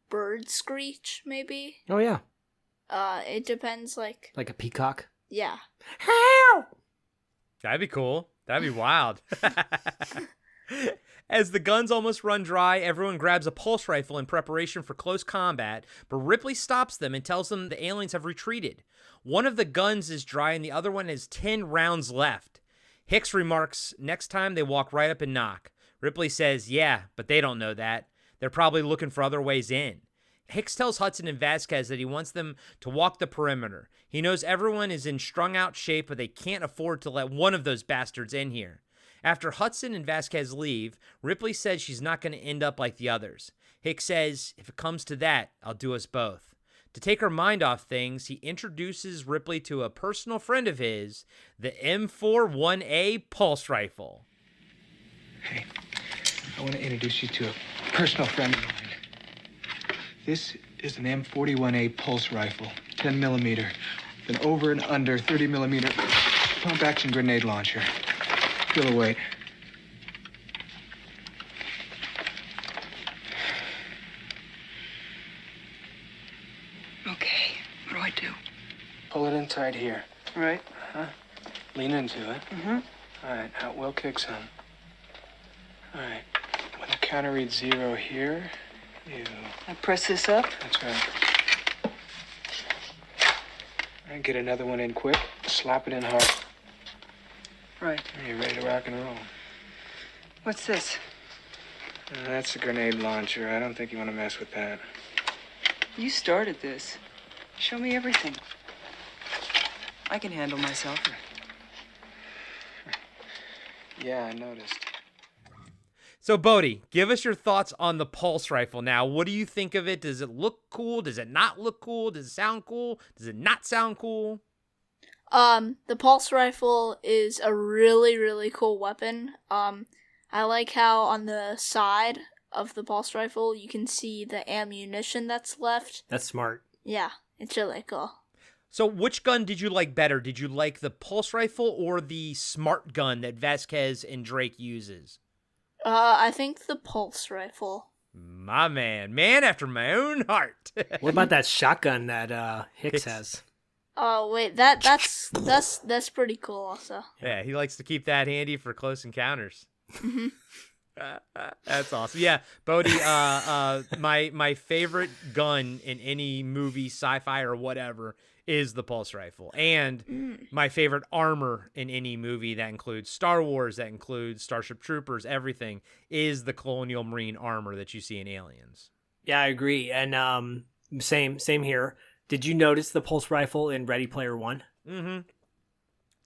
bird screech maybe. Oh yeah. It depends like a peacock. Yeah. That'd be cool. That'd be wild. As the guns almost run dry, everyone grabs a pulse rifle in preparation for close combat, but Ripley stops them and tells them the aliens have retreated. One of the guns is dry and the other one has 10 rounds left. Hicks remarks, next time they walk right up and knock. Ripley says, yeah, but they don't know that. They're probably looking for other ways in. Hicks tells Hudson and Vasquez that he wants them to walk the perimeter. He knows everyone is in strung out shape, but they can't afford to let one of those bastards in here. After Hudson and Vasquez leave, Ripley says she's not going to end up like the others. Hicks says, if it comes to that, I'll do us both. To take her mind off things, he introduces Ripley to a personal friend of his, the M41A pulse rifle. Hey, I want to introduce you to a personal friend of mine. This is an M41A pulse rifle, 10 millimeter, with an over and under 30 millimeter pump action grenade launcher. Feel the weight. Okay, what do I do? Pull it in tight here. All right. Lean into it. Mm-hmm. All right, now it will kick some. All right, when the counter reads 0 here, you... I press this up. That's right. All right, get another one in quick. Slap it in hard. Right. You're ready to rock and roll. What's this? That's a grenade launcher. I don't think you want to mess with that. You started this. Show me everything. I can handle myself. Yeah, I noticed. So, Bodhi, give us your thoughts on the pulse rifle now. What do you think of it? Does it look cool? Does it not look cool? Does it sound cool? Does it not sound cool? The pulse rifle is a really, really cool weapon. I like how on the side of the pulse rifle you can see the ammunition that's left. That's smart. Yeah, it's really cool. So which gun did you like better? Did you like the pulse rifle or the smart gun that Vasquez and Drake uses? I think the pulse rifle. My man. Man after my own heart. What about that shotgun that Hicks has? Oh wait, that's pretty cool also. Yeah, he likes to keep that handy for close encounters. Mm-hmm. That's awesome. Yeah, Bodhi, my favorite gun in any movie, sci-fi or whatever, is the pulse rifle. And my favorite armor in any movie that includes Star Wars, that includes Starship Troopers, everything, is the Colonial Marine armor that you see in Aliens. Yeah, I agree. And same here. Did you notice the pulse rifle in Ready Player One? Mm-hmm.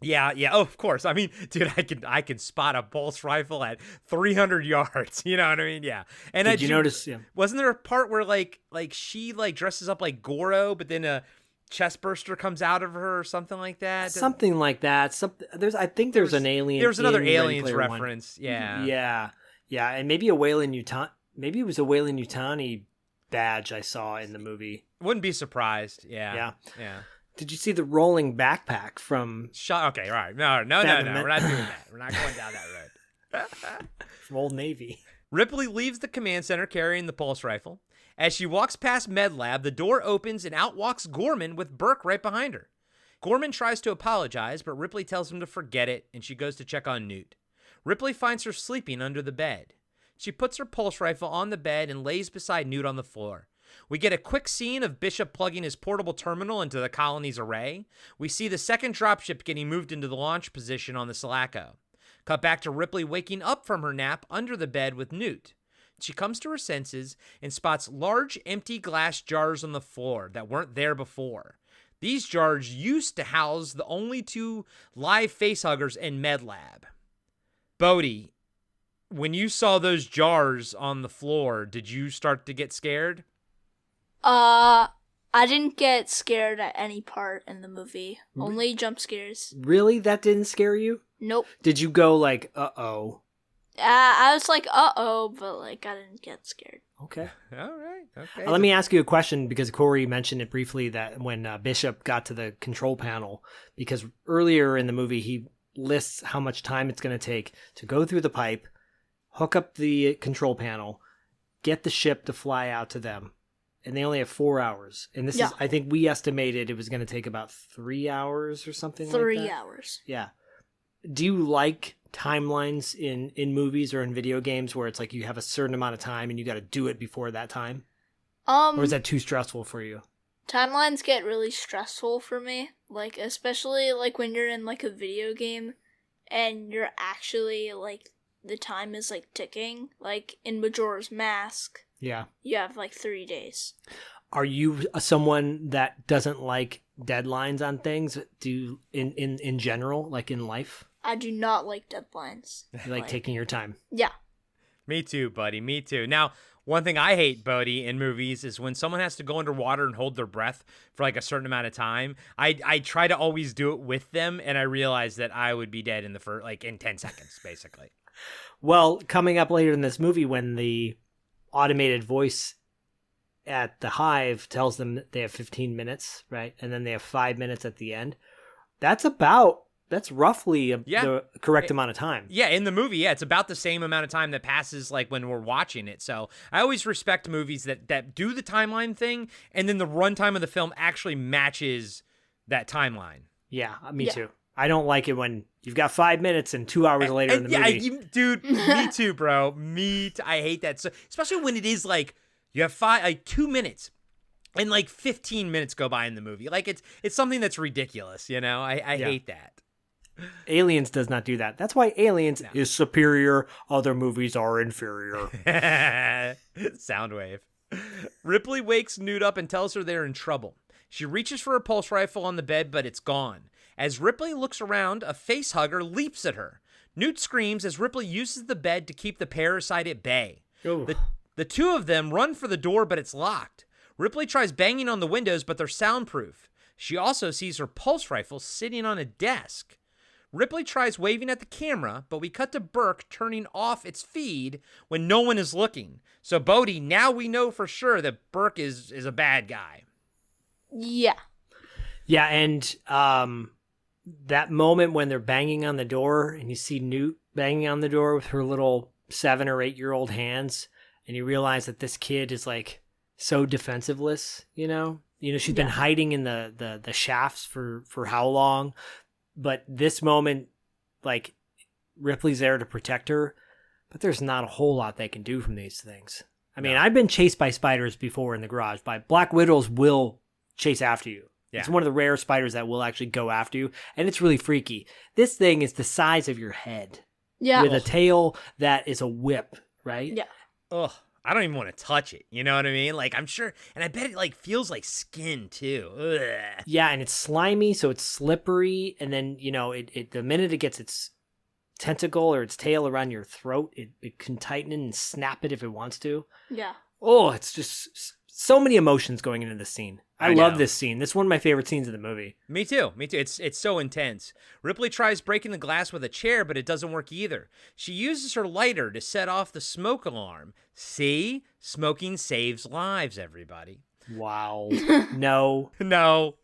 Yeah. Oh, of course. I mean, dude, I can spot a pulse rifle at 300 yards. You know what I mean? Yeah. And did you notice? Yeah. Wasn't there a part where like she like dresses up like Goro, but then a chest burster comes out of her or something like that? Something like that. I think there's an alien. There's another in Aliens Ready Player reference. One. Yeah. Yeah, and maybe a Weyland-Yutani. Maybe it was a Weyland-Yutani badge I saw in the movie. Wouldn't be surprised. Yeah. Did you see the rolling backpack from? Okay, all right. No. We're not doing that. We're not going down that road. From Old Navy. Ripley leaves the command center carrying the pulse rifle. As she walks past Med Lab, the door opens and out walks Gorman with Burke right behind her. Gorman tries to apologize, but Ripley tells him to forget it, and she goes to check on Newt. Ripley finds her sleeping under the bed. She puts her pulse rifle on the bed and lays beside Newt on the floor. We get a quick scene of Bishop plugging his portable terminal into the colony's array. We see the second dropship getting moved into the launch position on the Sulaco. Cut back to Ripley waking up from her nap under the bed with Newt. She comes to her senses and spots large empty glass jars on the floor that weren't there before. These jars used to house the only two live facehuggers in Med Lab. Bodhi, when you saw those jars on the floor, did you start to get scared? I didn't get scared at any part in the movie. Only jump scares. Really? That didn't scare you? Nope. Did you go like, uh-oh? I was like, uh-oh, but like I didn't get scared. Okay. All right. Okay. Let me ask you a question, because Corey mentioned it briefly, that when Bishop got to the control panel, because earlier in the movie he lists how much time it's going to take to go through the pipe, hook up the control panel, get the ship to fly out to them. And they only have 4 hours. And this is, I think we estimated it was going to take about 3 hours or something like that. 3 hours. Yeah. Do you like timelines in movies or in video games where it's like you have a certain amount of time and you got to do it before that time? Or is that too stressful for you? Timelines get really stressful for me. Like, especially like when you're in like a video game and you're actually like the time is like ticking. Like in Majora's Mask. Yeah. You have like 3 days. Are you someone that doesn't like deadlines on things? Do you, in general, like in life? I do not like deadlines. You like taking your time? Yeah. Me too, buddy. Me too. Now, one thing I hate, Bodhi, in movies is when someone has to go underwater and hold their breath for like a certain amount of time. I try to always do it with them, and I realize that I would be dead in the first, like in 10 seconds, basically. Well, coming up later in this movie, when the automated voice at the hive tells them that they have 15 minutes, right? And then they have 5 minutes at the end. That's roughly the correct amount of time. Yeah, in the movie, it's about the same amount of time that passes like when we're watching it. So I always respect movies that do the timeline thing, and then the runtime of the film actually matches that timeline. Yeah, me too. I don't like it when you've got 5 minutes and 2 hours later in the movie. Dude, me too, bro. I hate that. So, especially when it is like you have 2 minutes and like 15 minutes go by in the movie. Like it's something that's ridiculous, you know? I hate that. Aliens does not do that. That's why Aliens is superior. Other movies are inferior. Soundwave. Ripley wakes Newt up and tells her they're in trouble. She reaches for a pulse rifle on the bed, but it's gone. As Ripley looks around, a facehugger leaps at her. Newt screams as Ripley uses the bed to keep the parasite at bay. The two of them run for the door, but it's locked. Ripley tries banging on the windows, but they're soundproof. She also sees her pulse rifle sitting on a desk. Ripley tries waving at the camera, but we cut to Burke turning off its feed when no one is looking. So, Bodhi, now we know for sure that Burke is a bad guy. Yeah. Yeah, and that moment when they're banging on the door and you see Newt banging on the door with her little 7 or 8 year old hands, and you realize that this kid is like so defensiveless, you know, she's been hiding in the shafts for how long, but this moment, like, Ripley's there to protect her, but there's not a whole lot they can do from these things. I mean, I've been chased by spiders before in the garage. Black widows will chase after you. Yeah. It's one of the rare spiders that will actually go after you, and it's really freaky. This thing is the size of your head. Yeah. With a tail that is a whip, right? Yeah. Ugh. I don't even want to touch it. You know what I mean? Like, I'm sure, and I bet it like feels like skin too. Ugh. Yeah, and it's slimy, so it's slippery, and then, it the minute it gets its tentacle or its tail around your throat, it can tighten it and snap it if it wants to. Yeah. Oh, it's just so many emotions going into this scene. I love this scene. This is one of my favorite scenes of the movie. Me too. It's so intense. Ripley tries breaking the glass with a chair, but it doesn't work either. She uses her lighter to set off the smoke alarm. See? Smoking saves lives, everybody. Wow. No. No.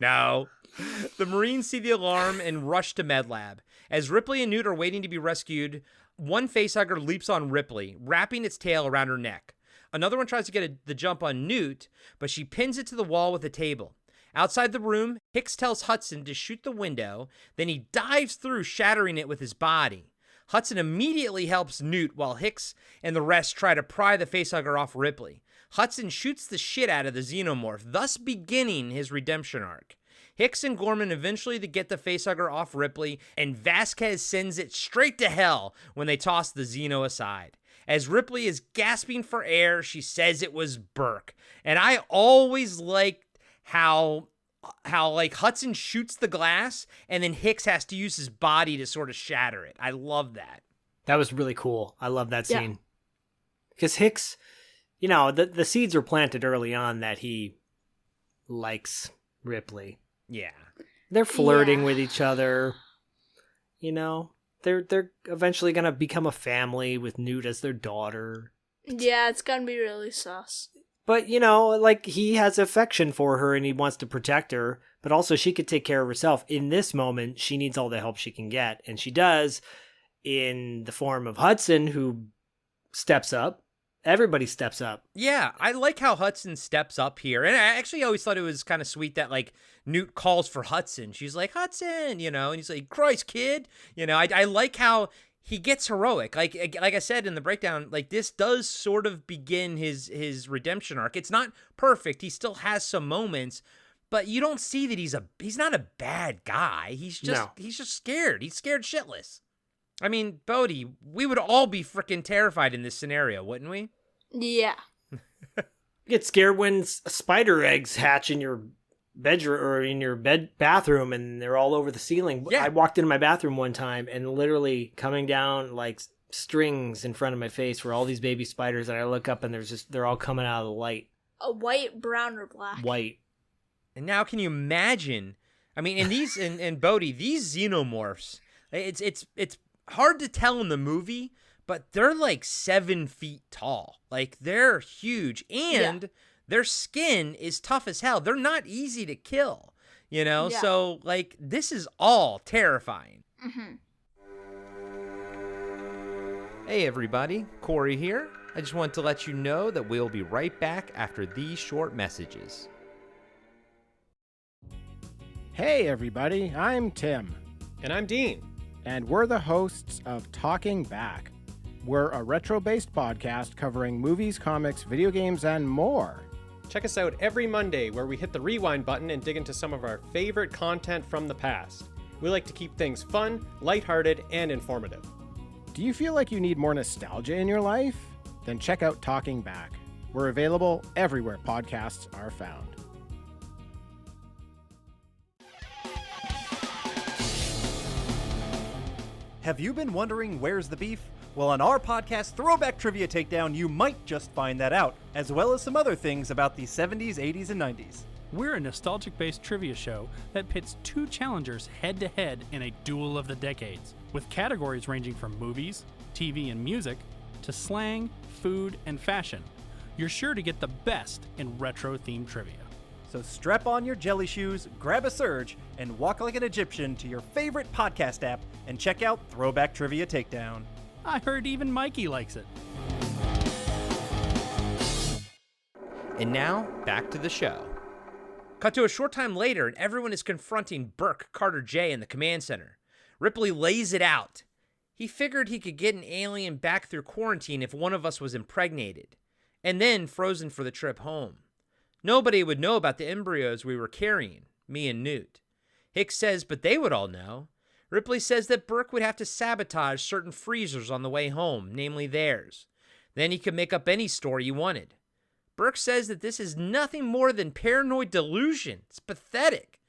The Marines see the alarm and rush to MedLab. As Ripley and Newt are waiting to be rescued, one facehugger leaps on Ripley, wrapping its tail around her neck. Another one tries to get the jump on Newt, but she pins it to the wall with a table. Outside the room, Hicks tells Hudson to shoot the window, then he dives through, shattering it with his body. Hudson immediately helps Newt while Hicks and the rest try to pry the facehugger off Ripley. Hudson shoots the shit out of the xenomorph, thus beginning his redemption arc. Hicks and Gorman eventually get the facehugger off Ripley, and Vasquez sends it straight to hell when they toss the Xeno aside. As Ripley is gasping for air, she says it was Burke. And I always liked how like Hudson shoots the glass and then Hicks has to use his body to sort of shatter it. I love that. That was really cool. I love that scene. Because Hicks, the seeds are planted early on that he likes Ripley. Yeah. They're flirting with each other, they're eventually gonna become a family with Newt as their daughter. Yeah, it's gonna be really sus. But, you know, like, he has affection for her and he wants to protect her, but also she could take care of herself. In this moment, she needs all the help she can get, and she does, in the form of Hudson, who steps up. Everybody steps up. Yeah, I like how Hudson steps up here. And I actually always thought it was kind of sweet that, like, Newt calls for Hudson. She's like, Hudson, you know, and he's like, Christ, kid. You know, I like how he gets heroic. Like I said in the breakdown, like, this does sort of begin his redemption arc. It's not perfect. He still has some moments, but you don't see that he's not a bad guy. He's just scared. He's scared shitless. I mean, Bodhi, we would all be freaking terrified in this scenario, wouldn't we? Yeah. Get scared when spider eggs hatch in your bedroom or in your bathroom and they're all over the ceiling. Yeah. I walked into my bathroom one time and literally coming down like strings in front of my face were all these baby spiders, and I look up and they're all coming out of the light. A white, brown, or black. White. And now can you imagine? I mean, in these in Bodhi, these xenomorphs, it's hard to tell in the movie, but they're like 7 feet tall. Like, they're huge, and their skin is tough as hell. They're not easy to kill, you know? Yeah. So, like, this is all terrifying. Mm-hmm. Hey, everybody. Corey here. I just want to let you know that we'll be right back after these short messages. Hey, everybody. I'm Tim. And I'm Dean. And we're the hosts of Talking Back. We're a retro-based podcast covering movies, comics, video games, and more. Check us out every Monday where we hit the rewind button and dig into some of our favorite content from the past. We like to keep things fun, lighthearted, and informative. Do you feel like you need more nostalgia in your life? Then check out Talking Back. We're available everywhere podcasts are found. Have you been wondering where's the beef? Well, on our podcast, Throwback Trivia Takedown, you might just find that out, as well as some other things about the 70s, 80s, and 90s. We're a nostalgic-based trivia show that pits two challengers head-to-head in a duel of the decades, with categories ranging from movies, TV, and music, to slang, food, and fashion. You're sure to get the best in retro-themed trivia. So strap on your jelly shoes, grab a surge, and walk like an Egyptian to your favorite podcast app and check out Throwback Trivia Takedown. I heard even Mikey likes it. And now, back to the show. Cut to a short time later, and everyone is confronting Burke, Carter J. in the command center. Ripley lays it out. He figured he could get an alien back through quarantine if one of us was impregnated, and then frozen for the trip home. Nobody would know about the embryos we were carrying, me and Newt. Hicks says, but they would all know. Ripley says that Burke would have to sabotage certain freezers on the way home, namely theirs. Then he could make up any story he wanted. Burke says that this is nothing more than paranoid delusion. It's pathetic.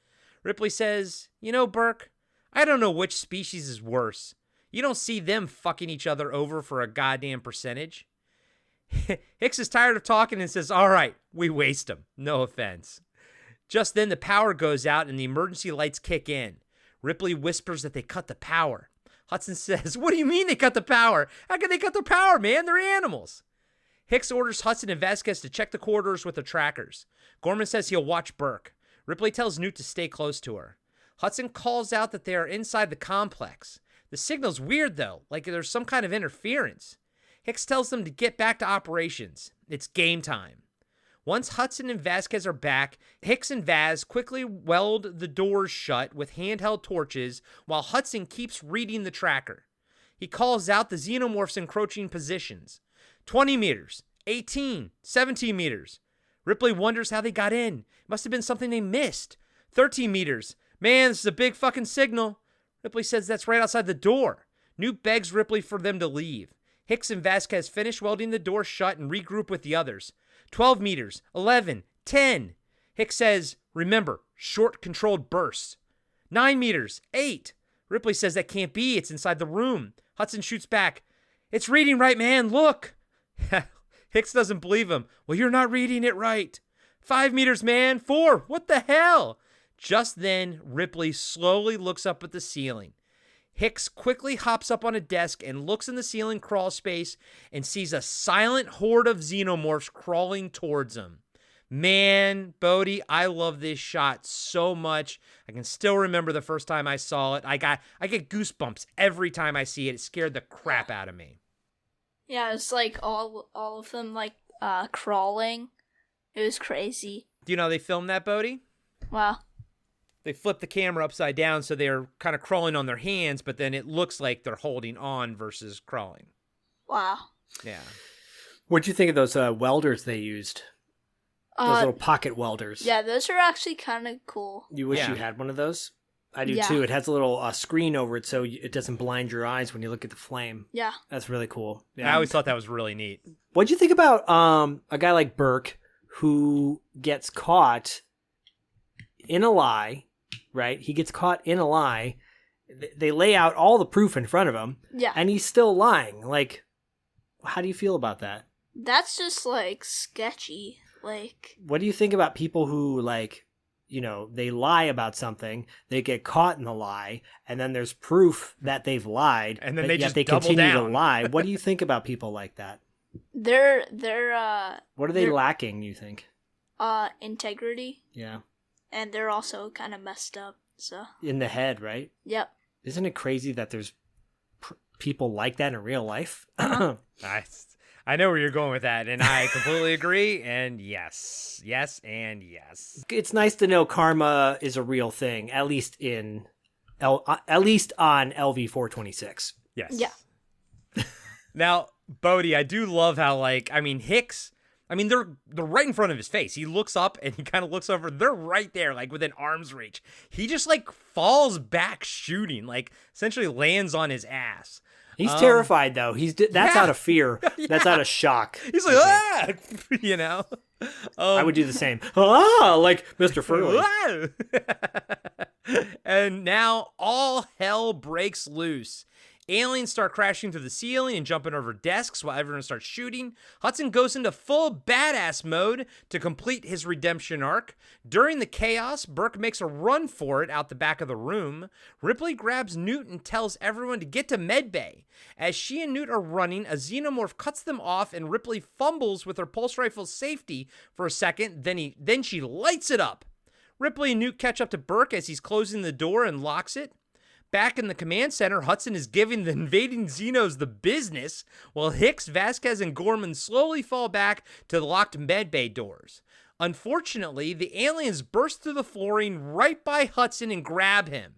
Ripley says, you know, Burke, I don't know which species is worse. You don't see them fucking each other over for a goddamn percentage. Hicks is tired of talking and says, all right, we waste them. No offense. Just then the power goes out and the emergency lights kick in. Ripley whispers that they cut the power. Hudson says, what do you mean they cut the power? How can they cut the power, man? They're animals. Hicks orders Hudson and Vasquez to check the corridors with the trackers. Gorman says he'll watch Burke. Ripley tells Newt to stay close to her. Hudson calls out that they are inside the complex. The signal's weird, though, like there's some kind of interference. Hicks tells them to get back to operations. It's game time. Once Hudson and Vasquez are back, Hicks and Vaz quickly weld the doors shut with handheld torches while Hudson keeps reading the tracker. He calls out the xenomorphs' encroaching positions. 20 meters, 18, 17 meters. Ripley wonders how they got in. It must have been something they missed. 13 meters. Man, this is a big fucking signal. Ripley says that's right outside the door. Newt begs Ripley for them to leave. Hicks and Vasquez finish welding the door shut and regroup with the others. 12 meters, 11, 10. Hicks says, remember, short controlled bursts. 9 meters, 8. Ripley says that can't be, it's inside the room. Hudson shoots back. It's reading right, man, look. Hicks doesn't believe him. Well, you're not reading it right. 5 meters, man, 4. What the hell? Just then, Ripley slowly looks up at the ceiling. Hicks quickly hops up on a desk and looks in the ceiling crawl space and sees a silent horde of xenomorphs crawling towards him. Man, Bodhi, I love this shot so much. I can still remember the first time I saw it. I get goosebumps every time I see it. It scared the crap out of me. Yeah, it's like all of them like crawling. It was crazy. Do you know how they filmed that, Bodhi? Wow. They flip the camera upside down so they're kind of crawling on their hands, but then it looks like they're holding on versus crawling. Wow. Yeah. What'd you think of those welders they used? Those little pocket welders. Yeah, those are actually kind of cool. You wish you had one of those? I do Yeah. too. It has a little screen over it so it doesn't blind your eyes when you look at the flame. Yeah. That's really cool. Yeah. I always thought that was really neat. What'd you think about a guy like Burke who gets caught in a lie, right? He gets caught in a lie. They lay out all the proof in front of him. Yeah. And he's still lying. Like, how do you feel about that? That's just like sketchy. Like, What do you think about people who, like, you know, they lie about something, they get caught in the lie, and then there's proof that they've lied, And then but they yet just they double continue to down. lie. What do you think about people like that? they're What are they lacking, you think? integrity, Yeah. and they're also kind of messed up. So. In the head, right? Yep. Isn't it crazy that there's people like that in real life? I know where you're going with that, and I completely agree. And yes, and yes. It's nice to know karma is a real thing, at least at least on LV 426. Yes. Yeah. Now, Bodhi, I do love how, like, I mean, Hicks, I mean, they're right in front of his face. He looks up and he kind of looks over. They're right there, like within arm's reach. He just like falls back shooting, like essentially lands on his ass. He's terrified though. That's out of fear. Yeah. That's out of shock. He's like, ah, you know. I would do the same. Ah, like Mr. Furley. And now all hell breaks loose. Aliens start crashing through the ceiling and jumping over desks while everyone starts shooting. Hudson goes into full badass mode to complete his redemption arc. During the chaos, Burke makes a run for it out the back of the room. Ripley grabs Newt and tells everyone to get to medbay. As she and Newt are running, a xenomorph cuts them off and Ripley fumbles with her pulse rifle's safety for a second, then she lights it up. Ripley and Newt catch up to Burke as he's closing the door and locks it. Back in the command center, Hudson is giving the invading Xenos the business, while Hicks, Vasquez, and Gorman slowly fall back to the locked medbay doors. Unfortunately, the aliens burst through the flooring right by Hudson and grab him.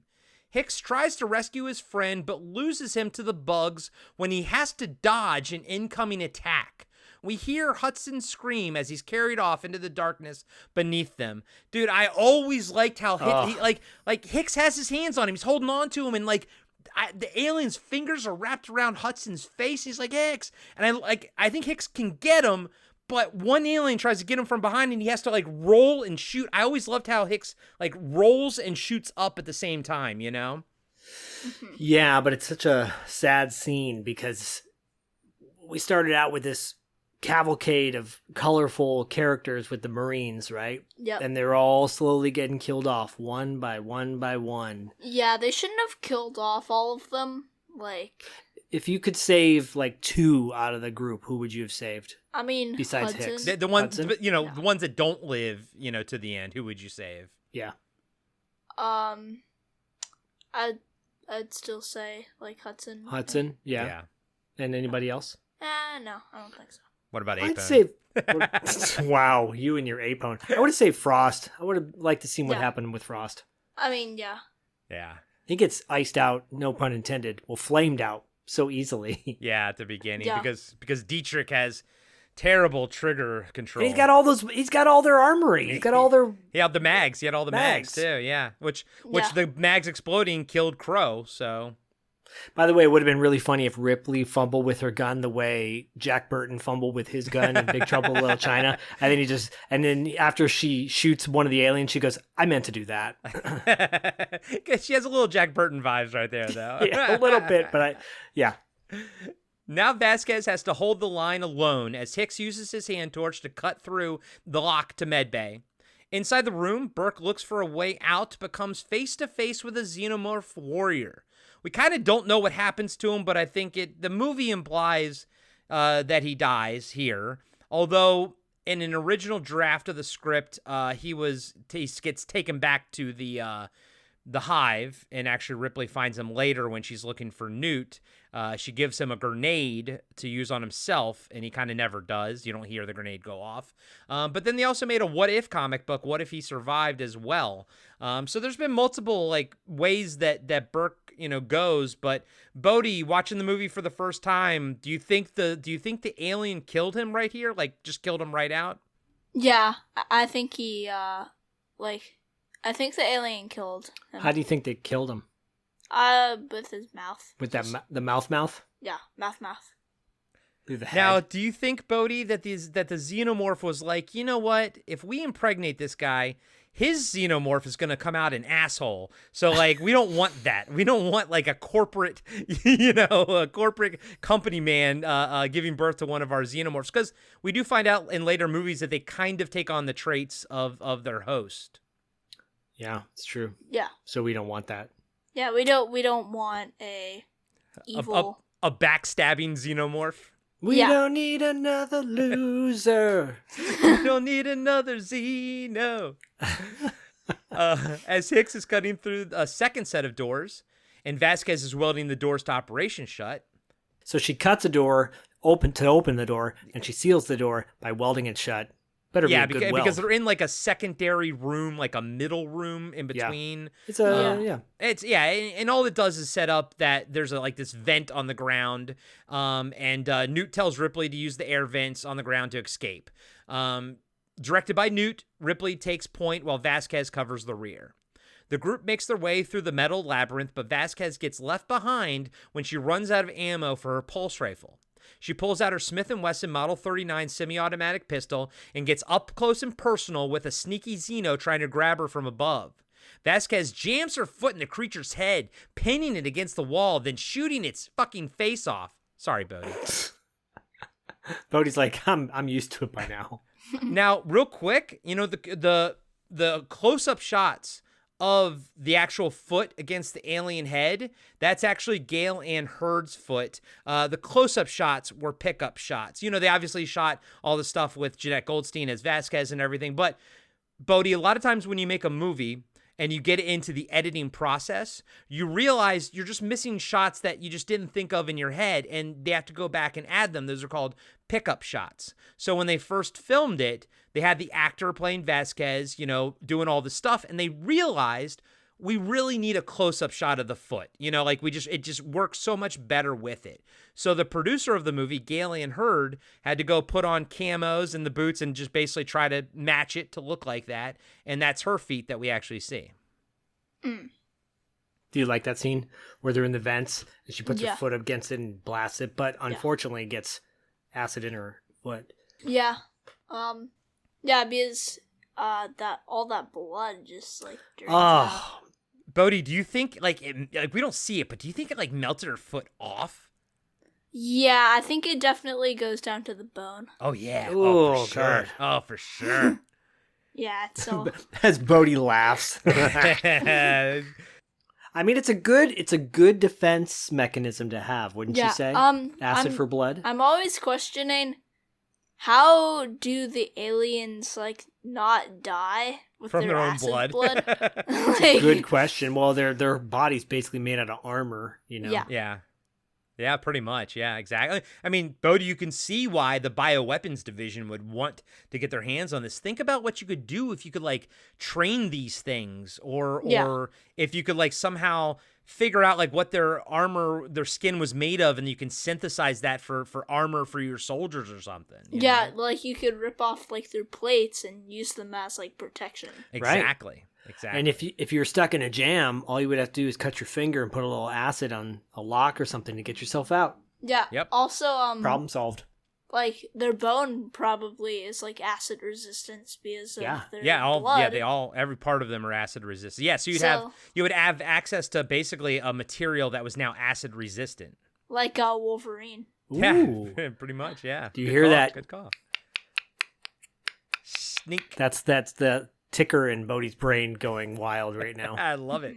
Hicks tries to rescue his friend, but loses him to the bugs when he has to dodge an incoming attack. We hear Hudson scream as he's carried off into the darkness beneath them. Dude, I always liked how Hicks has his hands on him. He's holding on to him, and the alien's fingers are wrapped around Hudson's face. He's like, Hicks, and I think Hicks can get him, but one alien tries to get him from behind, and he has to roll and shoot. I always loved how Hicks rolls and shoots up at the same time. You know? Yeah, but it's such a sad scene because we started out with this cavalcade of colorful characters with the Marines, right? Yep. And they're all slowly getting killed off one by one by one. Yeah, they shouldn't have killed off all of them. If you could save 2 out of the group, who would you have saved? I mean, besides Hudson. Hicks, the ones, the ones that don't live, to the end. Who would you save? Yeah. I'd still say Hudson. Hudson, yeah. And anybody else? No, I don't think so. What about Apone? I'd say, wow, you and your Apone. I would have saved Frost. I would have liked to see what happened with Frost. I mean, yeah. Yeah. He gets iced out, no pun intended, flamed out so easily. Yeah, at the beginning, because Dietrich has terrible trigger control. And he's got all their armory. He's got all their... He had the mags. He had all the mags too, yeah. Which the mags exploding killed Crow, so... By the way, it would have been really funny if Ripley fumbled with her gun the way Jack Burton fumbled with his gun in Big Trouble in Little China. And then after she shoots one of the aliens, she goes, I meant to do that. She has a little Jack Burton vibes right there, though. Yeah, a little bit, but yeah. Now Vasquez has to hold the line alone as Hicks uses his hand torch to cut through the lock to medbay. Inside the room, Burke looks for a way out but comes face to face with a xenomorph warrior. We kind of don't know what happens to him, but I think the movie implies that he dies here. Although in an original draft of the script, he gets taken back to the hive, and actually Ripley finds him later when she's looking for Newt. She gives him a grenade to use on himself, and he kind of never does. You don't hear the grenade go off. But then they also made a What If comic book, What If He Survived as well. So there's been multiple like ways that Burke, goes. But Bodhi, watching the movie for the first time, do you think the alien killed him right here? Like just killed him right out? Yeah, I think he I think the alien killed him. How do you think they killed him? With his mouth. With the mouth? Yeah, mouth. Through the head. Now, do you think, Bodhi, that the xenomorph was like, you know what? If we impregnate this guy, his xenomorph is going to come out an asshole. So, like, we don't want that. We don't want, like, a corporate, a corporate company man giving birth to one of our xenomorphs. Because we do find out in later movies that they kind of take on the traits of their host. Yeah, it's true. Yeah. So we don't want that. Yeah, we don't want a evil... A backstabbing xenomorph. We don't need another loser. We don't need another Xeno. As Hicks is cutting through a second set of doors, and Vasquez is welding the doors to operation shut. So she cuts a door open the door, and she seals the door by welding it shut. Better be a good weld. Because they're in like a secondary room, like a middle room in between. Yeah. It's and all it does is set up that there's this vent on the ground, and Newt tells Ripley to use the air vents on the ground to escape. Directed by Newt, Ripley takes point while Vasquez covers the rear. The group makes their way through the metal labyrinth, but Vasquez gets left behind when she runs out of ammo for her pulse rifle. She pulls out her Smith & Wesson Model 39 semi-automatic pistol and gets up close and personal with a sneaky Xeno trying to grab her from above. Vasquez jams her foot in the creature's head, pinning it against the wall, then shooting its fucking face off. Sorry, Bodhi. Bodhi's like, I'm used to it by now. Now, real quick, the close-up shots of the actual foot against the alien head, that's actually Gale Ann Hurd's foot. The close-up shots were pickup shots. They obviously shot all the stuff with Jeanette Goldstein as Vasquez and everything, but Bodhi, a lot of times when you make a movie and you get into the editing process, you realize you're just missing shots that you just didn't think of in your head, and they have to go back and add them. Those are called pickup shots. So when they first filmed it, they had the actor playing Vasquez, doing all the stuff, and they realized we really need a close-up shot of the foot. It just works so much better with it. So the producer of the movie, Gale Ann Hurd, had to go put on camos and the boots and just basically try to match it to look like that, and that's her feat that we actually see. Mm. Do you like that scene where they're in the vents and she puts her foot up against it and blasts it, but unfortunately gets acid in her foot? Yeah. Because all that blood just drains out. Bodhi, do you think we don't see it, but do you think it melted her foot off? Yeah, I think it definitely goes down to the bone. Oh yeah. Oh, for sure. God. Oh, for sure. Yeah, it's so. As Bodhi laughs. I mean, it's a good defense mechanism to have, wouldn't you say? Acid for blood. I'm always questioning, how do the aliens not die from their own blood? Good question. Well, their body's basically made out of armor, Yeah, pretty much. Yeah, exactly. I mean, Bodhi, you can see why the bioweapons division would want to get their hands on this. Think about what you could do if you could train these things, or if you could somehow figure out what their armor, their skin was made of, and you can synthesize that for armor for your soldiers or something. You know? You could rip off their plates and use them as protection. Exactly. Right. Exactly. And if you're stuck in a jam, all you would have to do is cut your finger and put a little acid on a lock or something to get yourself out. Yeah. Yep. Also, problem solved. Their bone probably is acid resistance because of their blood. Every part of them are acid resistant. Yeah, so you would have access to basically a material that was now acid resistant. Like Wolverine. Ooh. Yeah, pretty much. Yeah. Do you hear that? Good call. Sneak. That's the ticker in Bodhi's brain going wild right now. I love it.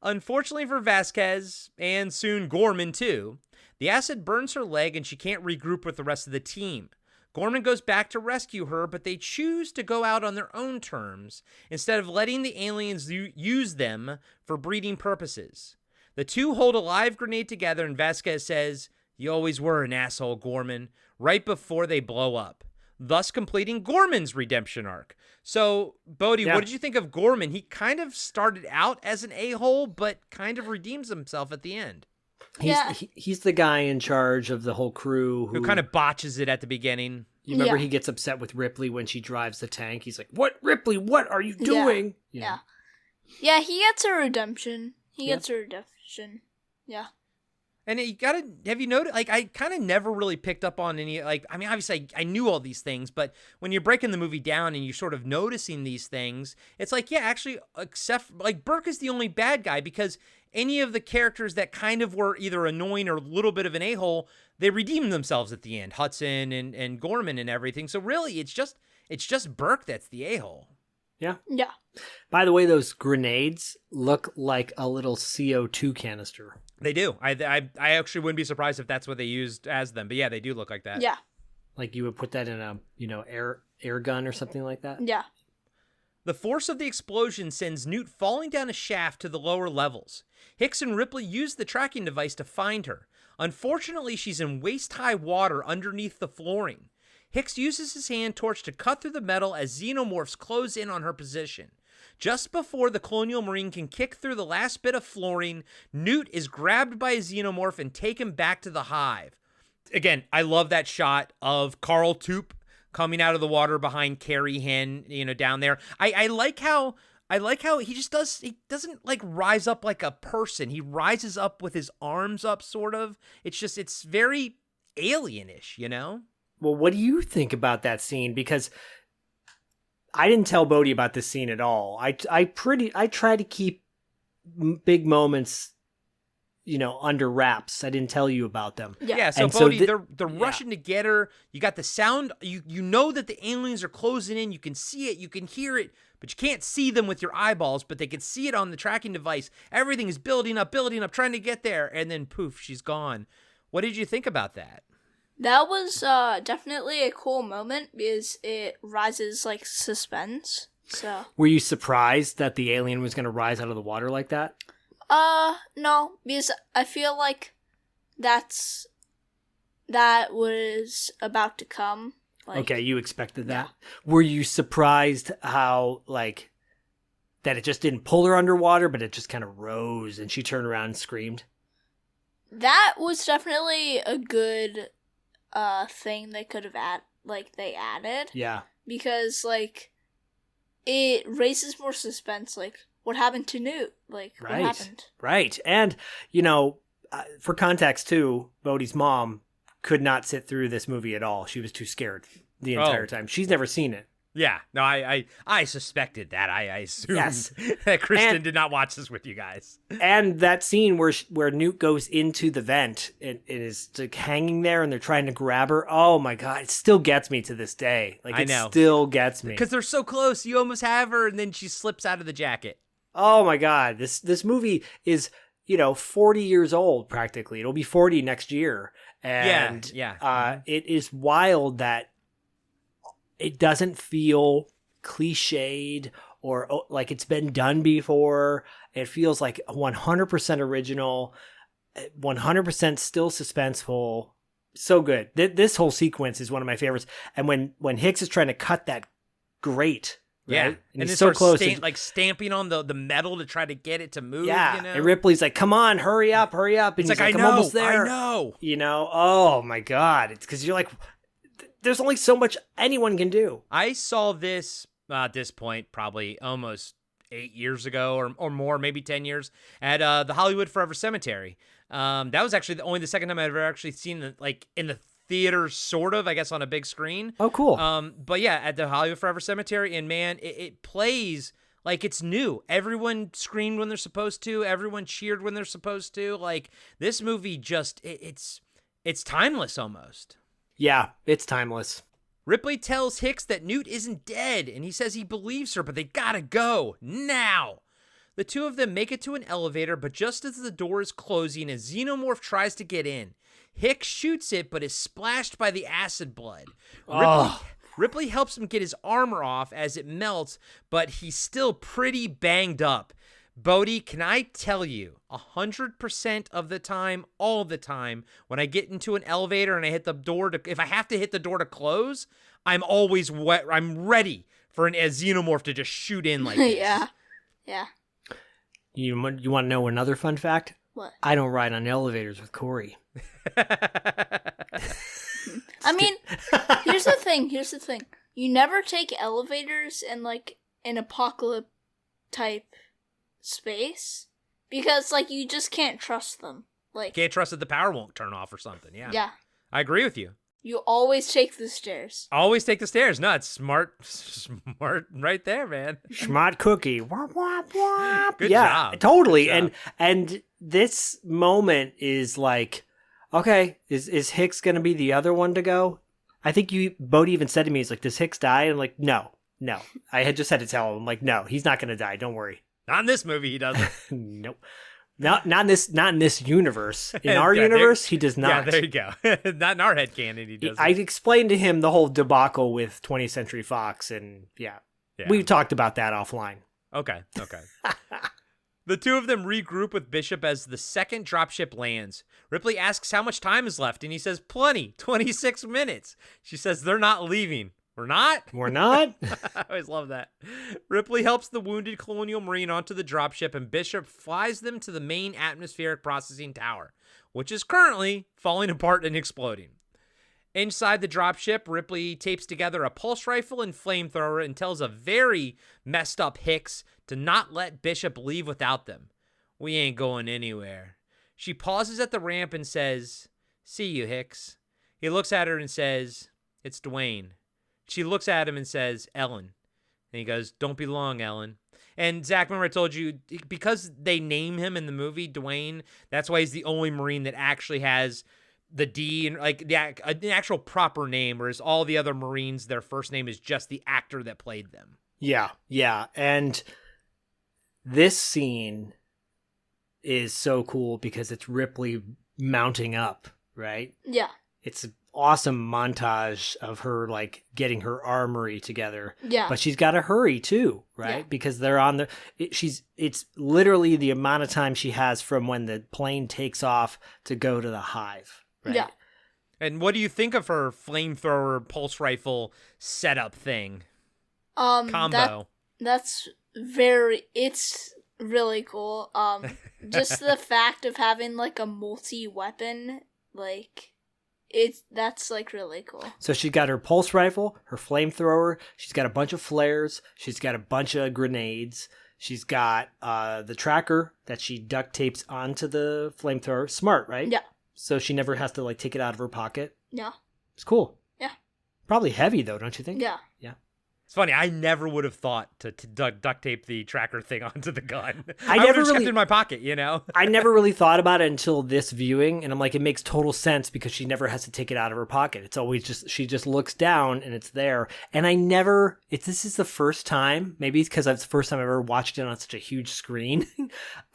Unfortunately for Vasquez, and soon Gorman too, the acid burns her leg and she can't regroup with the rest of the team. Gorman goes back to rescue her, but they choose to go out on their own terms instead of letting the aliens use them for breeding purposes. The two hold a live grenade together, and Vasquez says, "You always were an asshole, Gorman," right before they blow up, thus completing Gorman's redemption arc. So, Bodhi, what did you think of Gorman? He kind of started out as an a-hole, but kind of redeems himself at the end. He's the guy in charge of the whole crew who kind of botches it at the beginning. You remember he gets upset with Ripley when she drives the tank. He's like, "What, Ripley? What are you doing?" Yeah, he gets a redemption. Yeah. And have you noticed, like, I kind of never really picked up on any, like, I mean, obviously I knew all these things, but when you're breaking the movie down and you're sort of noticing these things, it's like, yeah, actually, except, like, Burke is the only bad guy, because any of the characters that kind of were either annoying or a little bit of an a-hole, they redeemed themselves at the end, Hudson and Gorman and everything. So really, it's just Burke that's the a-hole. Yeah. Yeah. By the way, those grenades look like a little CO2 canister. They do. I actually wouldn't be surprised if that's what they used as them. But yeah, they do look like that. Yeah. Like you would put that in a, air gun or something like that? Yeah. The force of the explosion sends Newt falling down a shaft to the lower levels. Hicks and Ripley use the tracking device to find her. Unfortunately, she's in waist-high water underneath the flooring. Hicks uses his hand torch to cut through the metal as xenomorphs close in on her position. Just before the Colonial Marine can kick through the last bit of flooring, Newt is grabbed by a xenomorph and taken back to the hive. Again, I love that shot of Carl Toop coming out of the water behind Carrie Henn, down there. I like how he doesn't like rise up like a person. He rises up with his arms up, sort of. It's very alienish, Well, what do you think about that scene? Because I didn't tell Bodhi about this scene at all. I try to keep big moments, under wraps. I didn't tell you about them. Yeah. So Bodhi, they're rushing to get her. You got the sound. You know that the aliens are closing in. You can see it. You can hear it, but you can't see them with your eyeballs. But they can see it on the tracking device. Everything is building up, trying to get there, and then poof, she's gone. What did you think about that? That was definitely a cool moment because it rises like suspense. So were you surprised that the alien was going to rise out of the water like that? No, because I feel like that was about to come. Okay, you expected that. Yeah. Were you surprised how that it just didn't pull her underwater, but it just kind of rose and she turned around and screamed? That was definitely a good thing they could have they added. Yeah. Because it raises more suspense, what happened to Newt? What happened? Right. And, for context too, Bodhi's mom could not sit through this movie at all. She was too scared the entire time. She's never seen it. Yeah, no, I suspected that. I assumed that Kristen did not watch this with you guys. And that scene where Newt goes into the vent and is hanging there and they're trying to grab her. Oh my God, it still gets me to this day. I know. Still gets me. Because they're so close, you almost have her and then she slips out of the jacket. Oh my God, this movie is, 40 years old practically. It'll be 40 next year. And it is wild that it doesn't feel cliched or like it's been done before. It feels like 100% original, 100% still suspenseful. So good. This whole sequence is one of my favorites. And when Hicks is trying to cut that grate, right? Yeah, and he's it so starts close, stamping on the metal to try to get it to move. Yeah, and Ripley's like, "Come on, hurry up!" And he's like, "I'm almost there." I know. Oh my God! It's because you're like, there's only so much anyone can do. I saw this at this point probably almost 8 years ago or more, maybe 10 years at the Hollywood Forever Cemetery. That was actually only the second time I've ever actually seen it, in the theater, sort of, I guess, on a big screen. Oh, cool. But yeah, at the Hollywood Forever Cemetery, and man, it plays like it's new. Everyone screamed when they're supposed to. Everyone cheered when they're supposed to. This movie just, it's timeless almost. Yeah, it's timeless. Ripley tells Hicks that Newt isn't dead, and he says he believes her, but they gotta go now. The two of them make it to an elevator, but just as the door is closing, a xenomorph tries to get in. Hicks shoots it, but is splashed by the acid blood. Ripley helps him get his armor off as it melts, but he's still pretty banged up. Bodhi, can I tell you, 100% of the time, all the time, when I get into an elevator and I hit the door if I have to hit the door to close, I'm always wet. I'm ready for a xenomorph to just shoot in like this. Yeah. You want to know another fun fact? What? I don't ride on elevators with Corey. I mean, here's the thing. You never take elevators in like an apocalypse type space because like you just can't trust them. Like Can't trust that the power won't turn off or something. Yeah. I agree with you. You always take the stairs. Always take the stairs. No, it's smart right there, man. Smart cookie. Wah, wah, wah. Good yeah, job. totally. Good job. And this moment is like, okay, is Hicks gonna be the other one to go? I think Bodhi even said to me, he's like, does Hicks die? And I'm like, no. I had just had to tell him, like, no, he's not gonna die. Don't worry. Not in this movie, he doesn't. Nope. Not in this universe. In our universe, he does not. Yeah, there you go. Not in our headcanon, he doesn't. I explained to him the whole debacle with 20th Century Fox, and we talked about that offline. Okay. The two of them regroup with Bishop as the second dropship lands. Ripley asks how much time is left, and he says, plenty, 26 minutes. She says, they're not leaving. We're not? I always love that. Ripley helps the wounded Colonial Marine onto the dropship, and Bishop flies them to the main atmospheric processing tower, which is currently falling apart and exploding. Inside the dropship, Ripley tapes together a pulse rifle and flamethrower and tells a very messed up Hicks to not let Bishop leave without them. We ain't going anywhere. She pauses at the ramp and says, see you, Hicks. He looks at her and says, it's Dwayne. She looks at him and says, Ellen. And he goes, don't be long, Ellen. And Zach, remember I told you, because they name him in the movie Dwayne, that's why he's the only Marine that actually has the D and like the actual proper name, whereas all the other Marines, their first name is just the actor that played them. Yeah. And this scene is so cool because it's Ripley mounting up, right? Yeah. It's an awesome montage of her like getting her armory together. Yeah. But she's got to hurry too, right? Yeah. Because they're on it's literally the amount of time she has from when the plane takes off to go to the hive, right? Yeah. And what do you think of her flamethrower pulse rifle setup thing? Combo. It's really cool. Just the fact of having like a multi-weapon, like that's like really cool. So she's got her pulse rifle, her flamethrower, she's got a bunch of flares, she's got a bunch of grenades, she's got the tracker that she duct tapes onto the flamethrower. Smart, right? Yeah. So she never has to like take it out of her pocket. Yeah. It's cool. Yeah. Probably heavy though, don't you think? Yeah. Yeah. It's funny. I never would have thought to duct tape the tracker thing onto the gun. I would never have just really kept it in my pocket, you know? I never really thought about it until this viewing, and I'm like, it makes total sense because she never has to take it out of her pocket. It's always she just looks down and it's there. And this is the first time, maybe it's because it's the first time I ever watched it on such a huge screen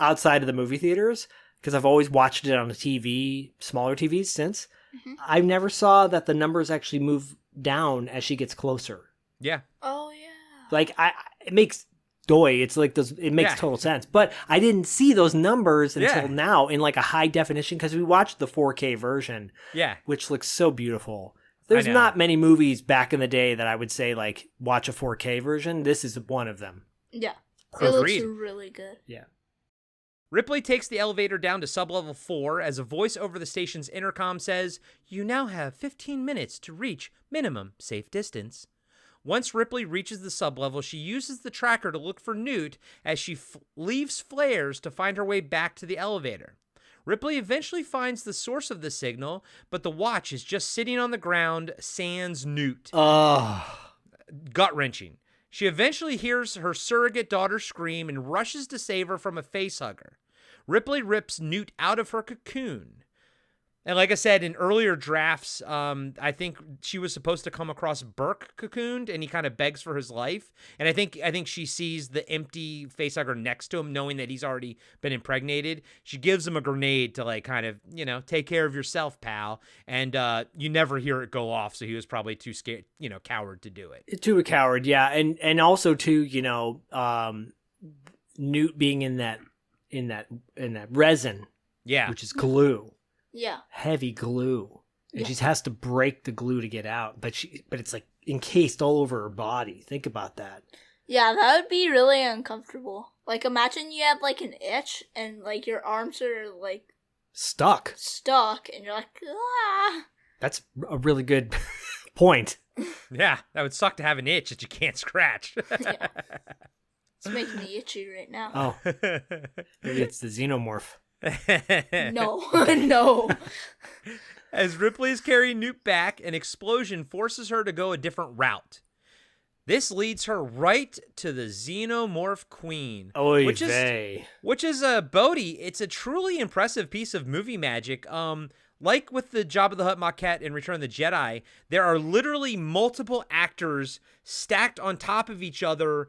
outside of the movie theaters, because I've always watched it on a TV, smaller TVs since. Mm-hmm. I never saw that the numbers actually move down as she gets closer. Yeah. Oh yeah. Like it makes it's like those. It makes total sense, but I didn't see those numbers until now in like a high definition because we watched the 4K version. Yeah, which looks so beautiful. There's not many movies back in the day that I would say like watch a 4K version. This is one of them. Yeah, Agreed. It looks really good. Yeah. Ripley takes the elevator down to sublevel 4 as a voice over the station's intercom says, "You now have 15 minutes to reach minimum safe distance." Once Ripley reaches the sublevel, she uses the tracker to look for Newt as she leaves flares to find her way back to the elevator. Ripley eventually finds the source of the signal, but the watch is just sitting on the ground sans Newt. Gut-wrenching. She eventually hears her surrogate daughter scream and rushes to save her from a facehugger. Ripley rips Newt out of her cocoon. And like I said, in earlier drafts, I think she was supposed to come across Burke cocooned, and he kind of begs for his life. And I think she sees the empty facehugger next to him, knowing that he's already been impregnated. She gives him a grenade to like kind of, take care of yourself, pal. And you never hear it go off, so he was probably too scared, coward to do it. Too a coward, yeah, and also too, Newt being in that resin, yeah, which is glue. Yeah. Heavy glue. And Yeah. she has to break the glue to get out. But it's like encased all over her body. Think about that. Yeah, that would be really uncomfortable. Like, imagine you have, like, an itch, and, like, your arms are, like... Stuck, and you're like, ah! That's a really good point. Yeah, that would suck to have an itch that you can't scratch. Yeah. It's making me itchy right now. Oh. Maybe it's the xenomorph. No. No. As Ripley is carrying Newt back, an explosion forces her to go a different route. This leads her right to the Xenomorph Queen. Oy which vey. is Bodhi. It's a truly impressive piece of movie magic. Like with the Jabba the Hutt maquette in Return of the Jedi, there are literally multiple actors stacked on top of each other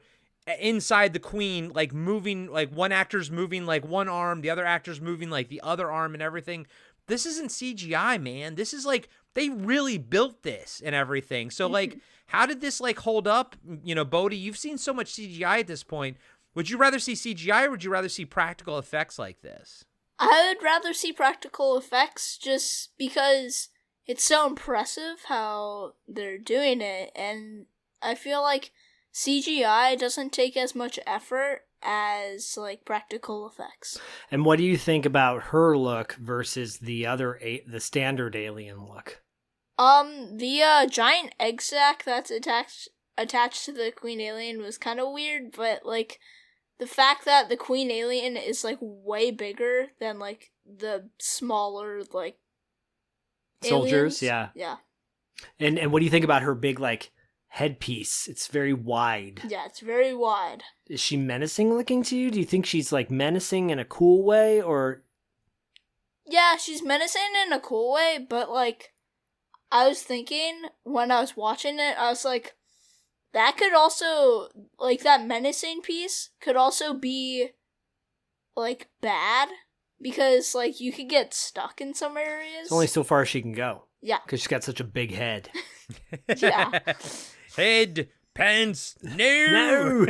inside the Queen, like moving, like one actor's moving like one arm, the other actor's moving like the other arm and everything. This isn't CGI, man. This is like, they really built this and everything. So like, how did this like hold up? Bodhi, you've seen so much CGI at this point. Would you rather see CGI or would you rather see practical effects like this? I would rather see practical effects just because it's so impressive how they're doing it. And I feel like CGI doesn't take as much effort as like practical effects. And what do you think about her look versus the standard alien look? The giant egg sac that's attached to the Queen Alien was kind of weird, but like the fact that the Queen Alien is like way bigger than like the smaller like soldiers, aliens. yeah. And what do you think about her big like headpiece? It's very wide. Yeah, it's very wide. Is she menacing looking to you? Do you think she's like menacing in a cool way, or? Yeah, she's menacing in a cool way, but like I was thinking when I was watching it, I was like, that could also, like, that menacing piece could also be, like, bad. Because, like, you could get stuck in some areas. It's only so far she can go. Yeah. Because she's got such a big head. Yeah. Head, pants, no!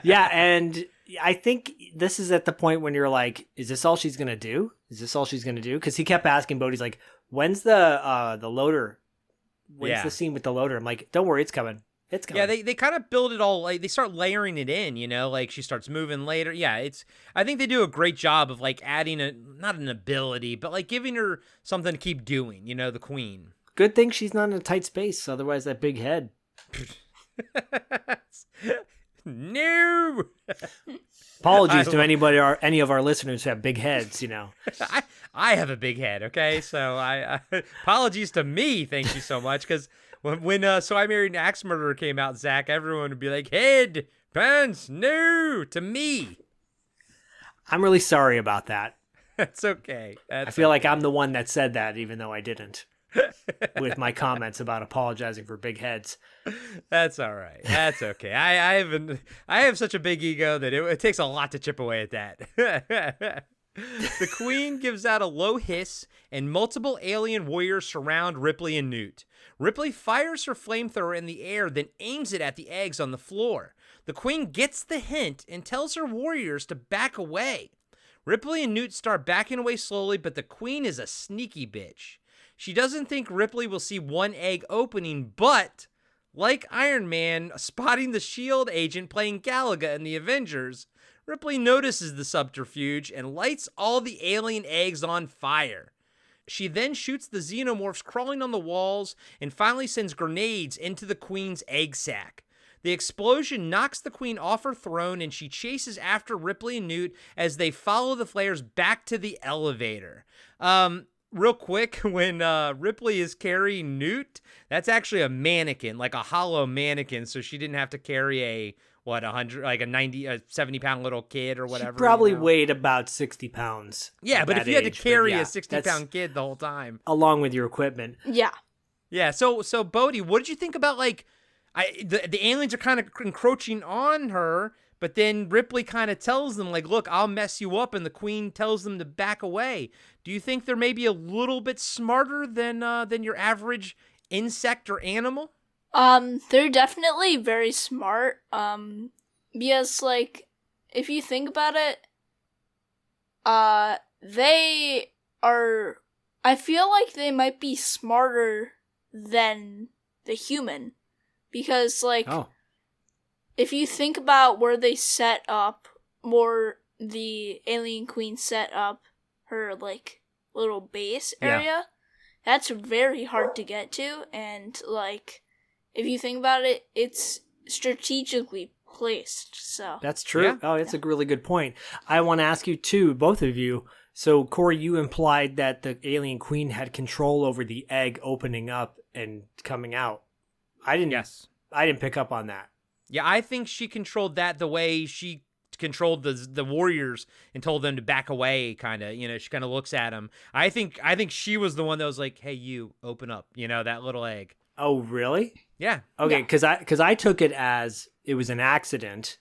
Yeah, and I think this is at the point when you're like, is this all she's going to do? Is this all she's going to do? Because he kept asking Bodhi's like, when's the loader? When's the scene with the loader? I'm like, don't worry, it's coming. It's coming. Yeah, they kind of build it all, like they start layering it in, like she starts moving later. Yeah, I think they do a great job of like adding not an ability, but like giving her something to keep doing, the Queen. Good thing she's not in a tight space, otherwise that big head. No. Apologies to anybody or any of our listeners who have big heads, I have a big head, okay? So I apologies to me, thank you so much, because when So I Married an Axe Murderer came out, Zach, everyone would be like, head, pants, no, to me. I'm really sorry about that. That's okay. I feel like I'm the one that said that, even though I didn't, with my comments about apologizing for big heads. That's all right. That's okay. I have such a big ego that it takes a lot to chip away at that. The Queen gives out a low hiss, and multiple alien warriors surround Ripley and Newt. Ripley fires her flamethrower in the air, then aims it at the eggs on the floor. The Queen gets the hint and tells her warriors to back away. Ripley and Newt start backing away slowly, but the Queen is a sneaky bitch. She doesn't think Ripley will see one egg opening, but, like Iron Man spotting the S.H.I.E.L.D. agent playing Galaga in the Avengers, Ripley notices the subterfuge and lights all the alien eggs on fire. She then shoots the xenomorphs crawling on the walls and finally sends grenades into the Queen's egg sac. The explosion knocks the Queen off her throne, and she chases after Ripley and Newt as they follow the flares back to the elevator. real quick, when Ripley is carrying Newt, that's actually a mannequin, like a hollow mannequin. So she didn't have to carry a 70-pound little kid or whatever. She probably weighed about 60 pounds. Yeah, but if you had to age, carry yeah, a 60-pound kid the whole time, along with your equipment. Yeah. Yeah. So Bodhi, what did you think about the aliens are kind of encroaching on her, but then Ripley kind of tells them like, "Look, I'll mess you up," and the Queen tells them to back away. Do you think they're maybe a little bit smarter than your average insect or animal? They're definitely very smart. Because like, if you think about it, they are. I feel like they might be smarter than the human, because like, if you think about where they set up, where the alien queen set up her like little base area, that's very hard to get to, and like, if you think about it, it's strategically placed. So that's true. Oh, that's a really good point. I want to ask you too, both of you. So Corey, you implied that the alien queen had control over the egg opening up and coming out. I didn't pick up on that. Yeah, I think she controlled that the way she controlled the warriors and told them to back away, kind of. She kind of looks at them. I think she was the one that was like, "Hey, you, open up," that little egg. Oh, really? Yeah. Okay, because I took it as it was an accident,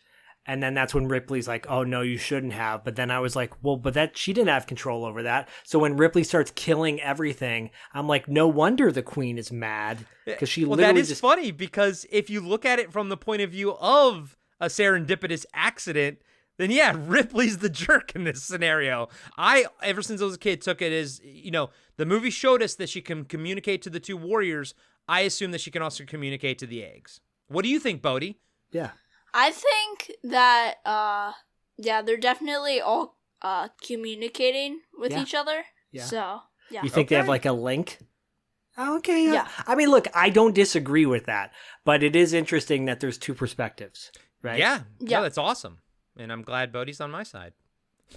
and then that's when Ripley's like, "Oh no, you shouldn't have." But then I was like, "Well, but that she didn't have control over that." So when Ripley starts killing everything, I'm like, "No wonder the Queen is mad," because she literally that is funny, because if you look at it from the point of view of a serendipitous accident, then yeah, Ripley's the jerk in this scenario. I, ever since I was a kid, took it as, the movie showed us that she can communicate to the two warriors. I assume that she can also communicate to the eggs. What do you think, Bodhi? Yeah. I think that, they're definitely all communicating with each other. Yeah. So, yeah. You think they have like a link? Okay. Yeah. I mean, look, I don't disagree with that, but it is interesting that there's two perspectives, right? Yeah. Yeah, that's awesome. And I'm glad Bodhi's on my side.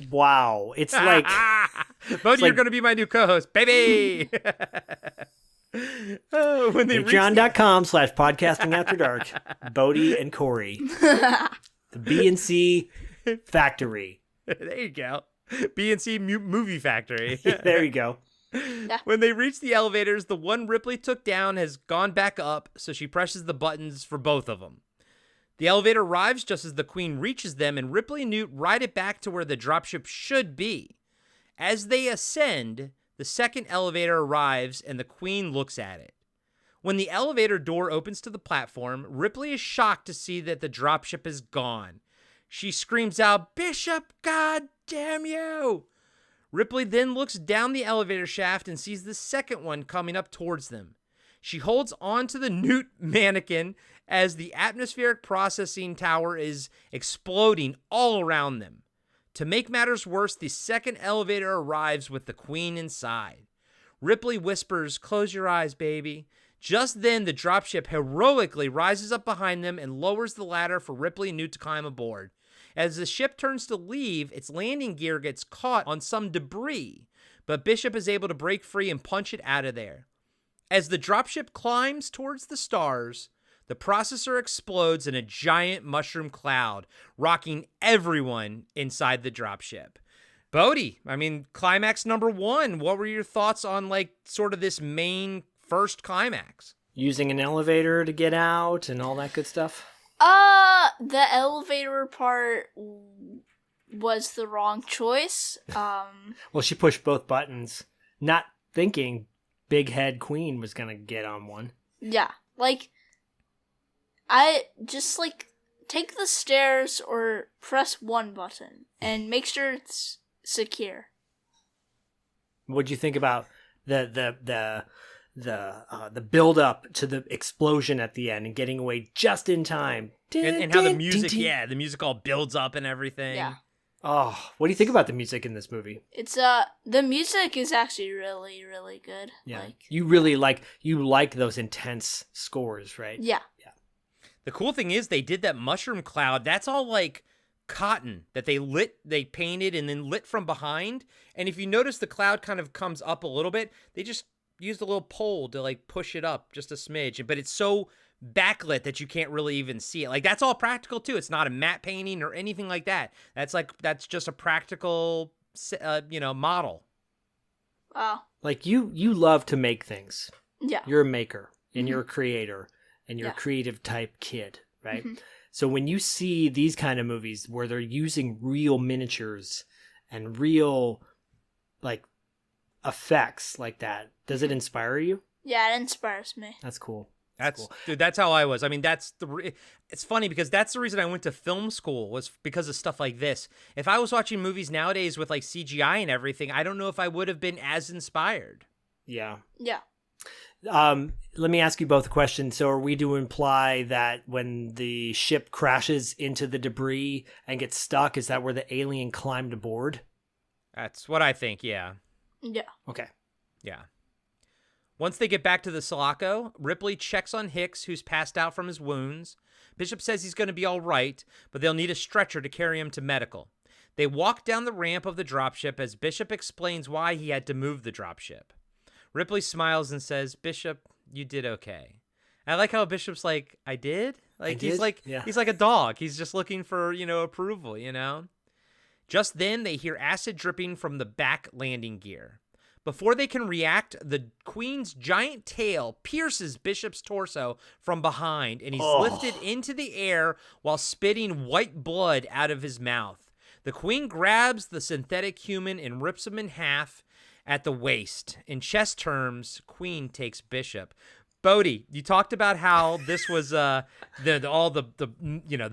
Wow. It's like... Bodhi, you're going to be my new co-host, baby! Patreon.com/podcasting after dark. Bodhi and Corey. The B&C Factory. There you go. B&C Movie Factory. There you go. When they reach the elevators, the one Ripley took down has gone back up, so she presses the buttons for both of them. The elevator arrives just as the Queen reaches them, and Ripley and Newt ride it back to where the dropship should be. As they ascend, the second elevator arrives, and the Queen looks at it. When the elevator door opens to the platform, Ripley is shocked to see that the dropship is gone. She screams out, "Bishop, God damn you!" Ripley then looks down the elevator shaft and sees the second one coming up towards them. She holds on to the Newt mannequin as the atmospheric processing tower is exploding all around them. To make matters worse, the second elevator arrives with the Queen inside. Ripley whispers, "Close your eyes, baby." Just then, the dropship heroically rises up behind them and lowers the ladder for Ripley and Newt to climb aboard. As the ship turns to leave, its landing gear gets caught on some debris, but Bishop is able to break free and punch it out of there. As the dropship climbs towards the stars, the processor explodes in a giant mushroom cloud, rocking everyone inside the dropship. Bodhi, I mean, climax number 1. What were your thoughts on, sort of this main first climax? Using an elevator to get out and all that good stuff? The elevator part was the wrong choice. Well, she pushed both buttons, not thinking Big Head Queen was gonna get on one. Yeah, I just take the stairs or press one button and make sure it's secure. What'd you think about the build up to the explosion at the end and getting away just in time? And how the music, the music all builds up and everything. Yeah. Oh, what do you think about the music in this movie? It's the music is actually really, really good. Yeah. You really like those intense scores, right? Yeah. The cool thing is they did that mushroom cloud. That's all cotton that they painted and then lit from behind. And if you notice, the cloud kind of comes up a little bit. They just used a little pole to like push it up just a smidge, but it's so backlit that you can't really even see it. Like, that's all practical too. It's not a matte painting or anything like that. That's just a practical, model. Wow. Like you love to make things. Yeah. You're a maker and you're a creator and you're a creative type kid, right? Mm-hmm. So when you see these kind of movies where they're using real miniatures and real like effects like that, does it inspire you? Yeah, it inspires me. That's cool. That's cool. Dude, that's how I was. I mean, it's funny because that's the reason I went to film school, was because of stuff like this. If I was watching movies nowadays with like CGI and everything, I don't know if I would have been as inspired. Yeah. Yeah. Let me ask you both a question. So are we to imply that when the ship crashes into the debris and gets stuck, is that where the alien climbed aboard? That's what I think, yeah. Yeah. Okay. Yeah. Once they get back to the Sulaco, Ripley checks on Hicks, who's passed out from his wounds. Bishop says he's going to be all right, but they'll need a stretcher to carry him to medical. They walk down the ramp of the dropship as Bishop explains why he had to move the dropship. Ripley smiles and says, "Bishop, you did okay." I like how Bishop's like, "I did?" Like, he's like, he's like a dog. He's just looking for, approval, Just then, they hear acid dripping from the back landing gear. Before they can react, the Queen's giant tail pierces Bishop's torso from behind, and he's lifted into the air while spitting white blood out of his mouth. The Queen grabs the synthetic human and rips him in half at the waist. In chess terms, Queen takes Bishop. Bodhi, you talked about how this was the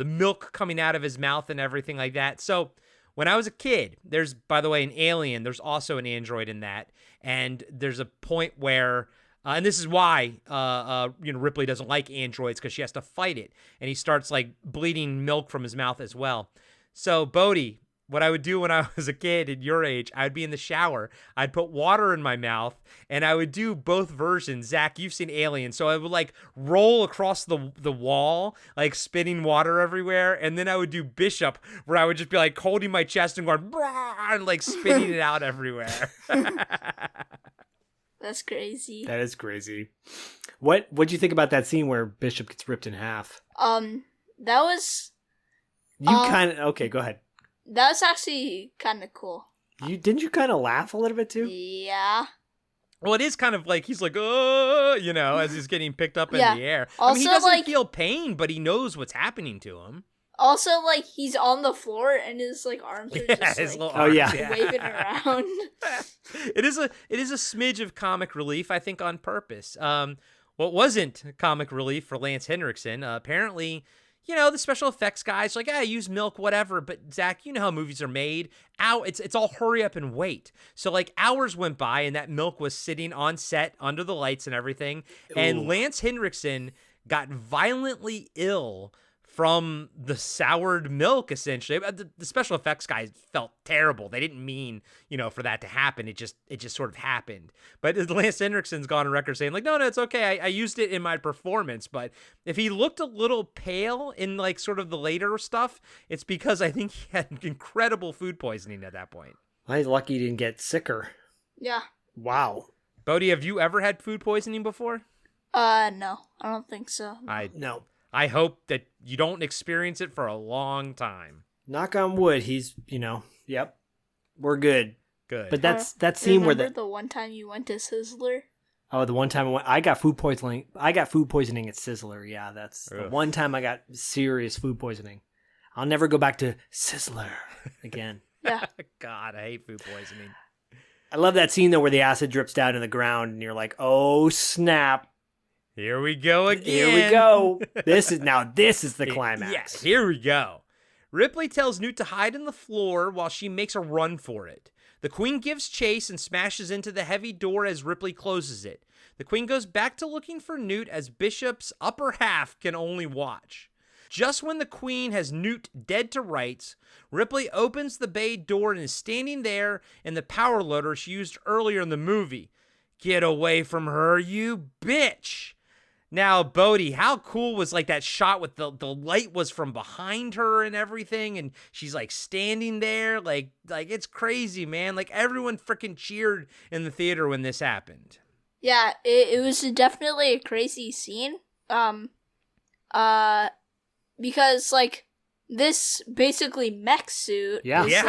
milk coming out of his mouth and everything like that. So when I was a kid, there's, by the way, an alien. There's also an android in that. And there's a point where, and this is why, Ripley doesn't like androids, because she has to fight it. And he starts, like, bleeding milk from his mouth as well. So, Bodhi, what I would do when I was a kid at your age, I'd be in the shower. I'd put water in my mouth, and I would do both versions. Zach, you've seen Alien. So I would, like, roll across the wall, like, spitting water everywhere. And then I would do Bishop, where I would just be, like, holding my chest and going, and, like, spitting it out everywhere. That's crazy. That is crazy. What'd you think about that scene where Bishop gets ripped in half? That was... Okay, go ahead. That was actually kind of cool. Didn't you kind of laugh a little bit too? Yeah. Well, it is kind of like he's like, oh, as he's getting picked up in the air. Also, he doesn't feel pain, but he knows what's happening to him. Also, like, he's on the floor and his like arms are just his like arms, waving around. It is a smidge of comic relief, I think, on purpose. What wasn't comic relief for Lance Henriksen? Apparently, the special effects guys like, use milk, whatever. But Zach, you know how movies are made. It's all hurry up and wait. So like hours went by and that milk was sitting on set under the lights and everything. Ooh. And Lance Henriksen got violently ill from the soured milk, essentially. The special effects guys felt terrible. They didn't mean, for that to happen. It just sort of happened. But Lance Henriksen's gone on record saying, like, no, it's okay. I used it in my performance. But if he looked a little pale in, like, sort of the later stuff, it's because I think he had incredible food poisoning at that point. Well, he's lucky he didn't get sicker. Yeah. Wow. Bodhi, have you ever had food poisoning before? No, I don't think so. No. I hope that you don't experience it for a long time. Knock on wood. He's, yep. We're good. Good. But that scene where the one time you went to Sizzler? Oh, the one time I got food poisoning. I got food poisoning at Sizzler. Yeah, that's the one time I got serious food poisoning. I'll never go back to Sizzler again. Yeah. God, I hate food poisoning. I love that scene though where the acid drips down in the ground and you're like, "Oh, snap. Here we go again. Here we go. This is the climax." Yes, here we go. Ripley tells Newt to hide in the floor while she makes a run for it. The Queen gives chase and smashes into the heavy door as Ripley closes it. The Queen goes back to looking for Newt as Bishop's upper half can only watch. Just when the Queen has Newt dead to rights, Ripley opens the bay door and is standing there in the power loader she used earlier in the movie. "Get away from her, you bitch!" Now, Bodhi, how cool was like that shot with the light was from behind her and everything, and she's like standing there, like it's crazy, man. Like everyone freaking cheered in the theater when this happened. Yeah, it was definitely a crazy scene. Because like this basically mech suit is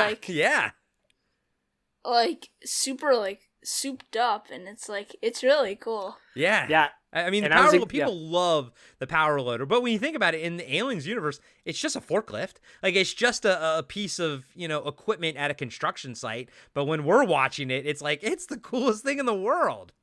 like super like souped up, and it's really cool. Yeah. I mean, people love the power loader, but when you think about it, in the Aliens universe, it's just a forklift. Like, it's just a piece of, equipment at a construction site. But when we're watching it, it's like, it's the coolest thing in the world.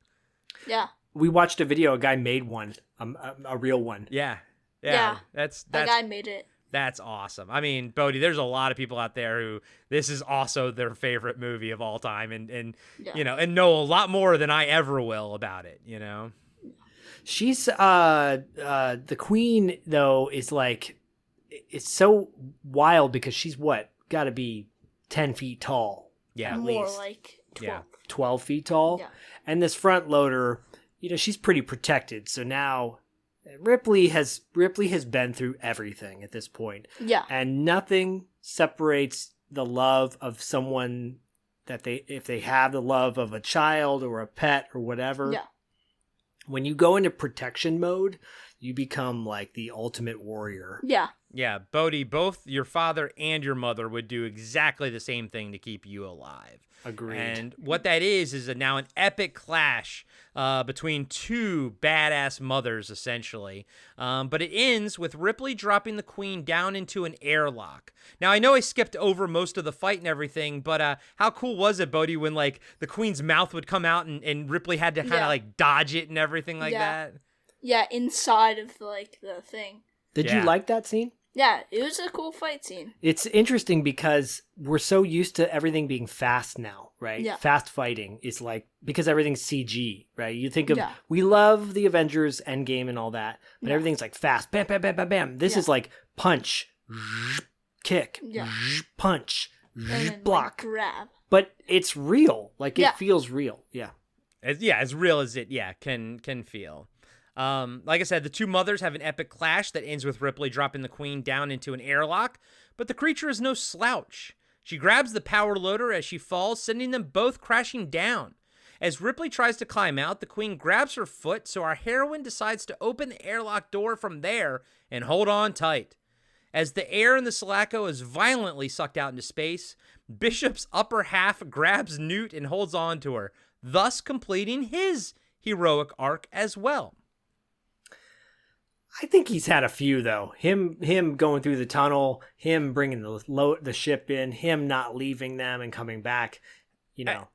Yeah. We watched a video, a guy made one, a real one. Yeah. That's that guy made it. That's awesome. I mean, Bodhi, there's a lot of people out there who this is also their favorite movie of all time, and and know a lot more than I ever will about it. She's the queen though is like, it's so wild because she's got to be 10 feet tall. Yeah, at more least. like 12. Yeah, 12 feet tall. Yeah. And this front loader, she's pretty protected. So now Ripley has been through everything at this point. Yeah. And nothing separates the love of someone if they have the love of a child or a pet or whatever. Yeah. When you go into protection mode, you become like the ultimate warrior. Yeah. Yeah, Bodhi, both your father and your mother would do exactly the same thing to keep you alive. Agreed. And what that is now an epic clash between two badass mothers, essentially. But it ends with Ripley dropping the queen down into an airlock. Now, I know I skipped over most of the fight and everything, but how cool was it, Bodhi, when like the queen's mouth would come out and Ripley had to kind of like dodge it and everything like that? Yeah, inside of like the thing. Did you like that scene? Yeah, it was a cool fight scene. It's interesting because we're so used to everything being fast now, right? Yeah. Fast fighting is like, because everything's CG, right? You think of, we love the Avengers Endgame and all that, but everything's like fast, bam, bam, bam, bam, bam. This is like punch, kick, punch, block. Like, grab. But it's real. Like, it feels real. Yeah. As real as it, can feel. Like I said, the two mothers have an epic clash that ends with Ripley dropping the queen down into an airlock, but the creature is no slouch. She grabs the power loader as she falls, sending them both crashing down. As Ripley tries to climb out, the queen grabs her foot, so our heroine decides to open the airlock door from there and hold on tight. As the air in the Sulaco is violently sucked out into space, Bishop's upper half grabs Newt and holds on to her, thus completing his heroic arc as well. I think he's had a few though. Him going through the tunnel, him bringing the ship in, him not leaving them and coming back.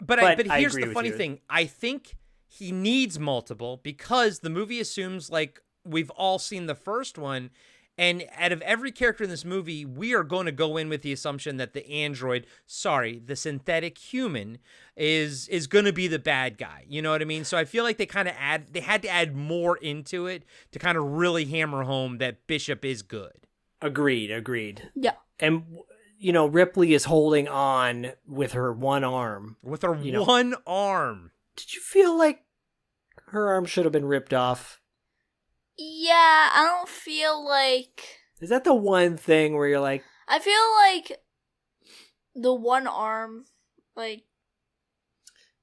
But here's the funny thing. I think he needs multiple because the movie assumes like we've all seen the first one, and out of every character in this movie, we are going to go in with the assumption that the synthetic human is going to be the bad guy. You know what I mean? So I feel like they had to add more into it to kind of really hammer home that Bishop is good. Agreed. Yeah. And, Ripley is holding on with her one arm. With her one arm. Did you feel like her arm should have been ripped off? Yeah, I don't feel like... Is that the one thing where you're like... I feel like the one arm, like...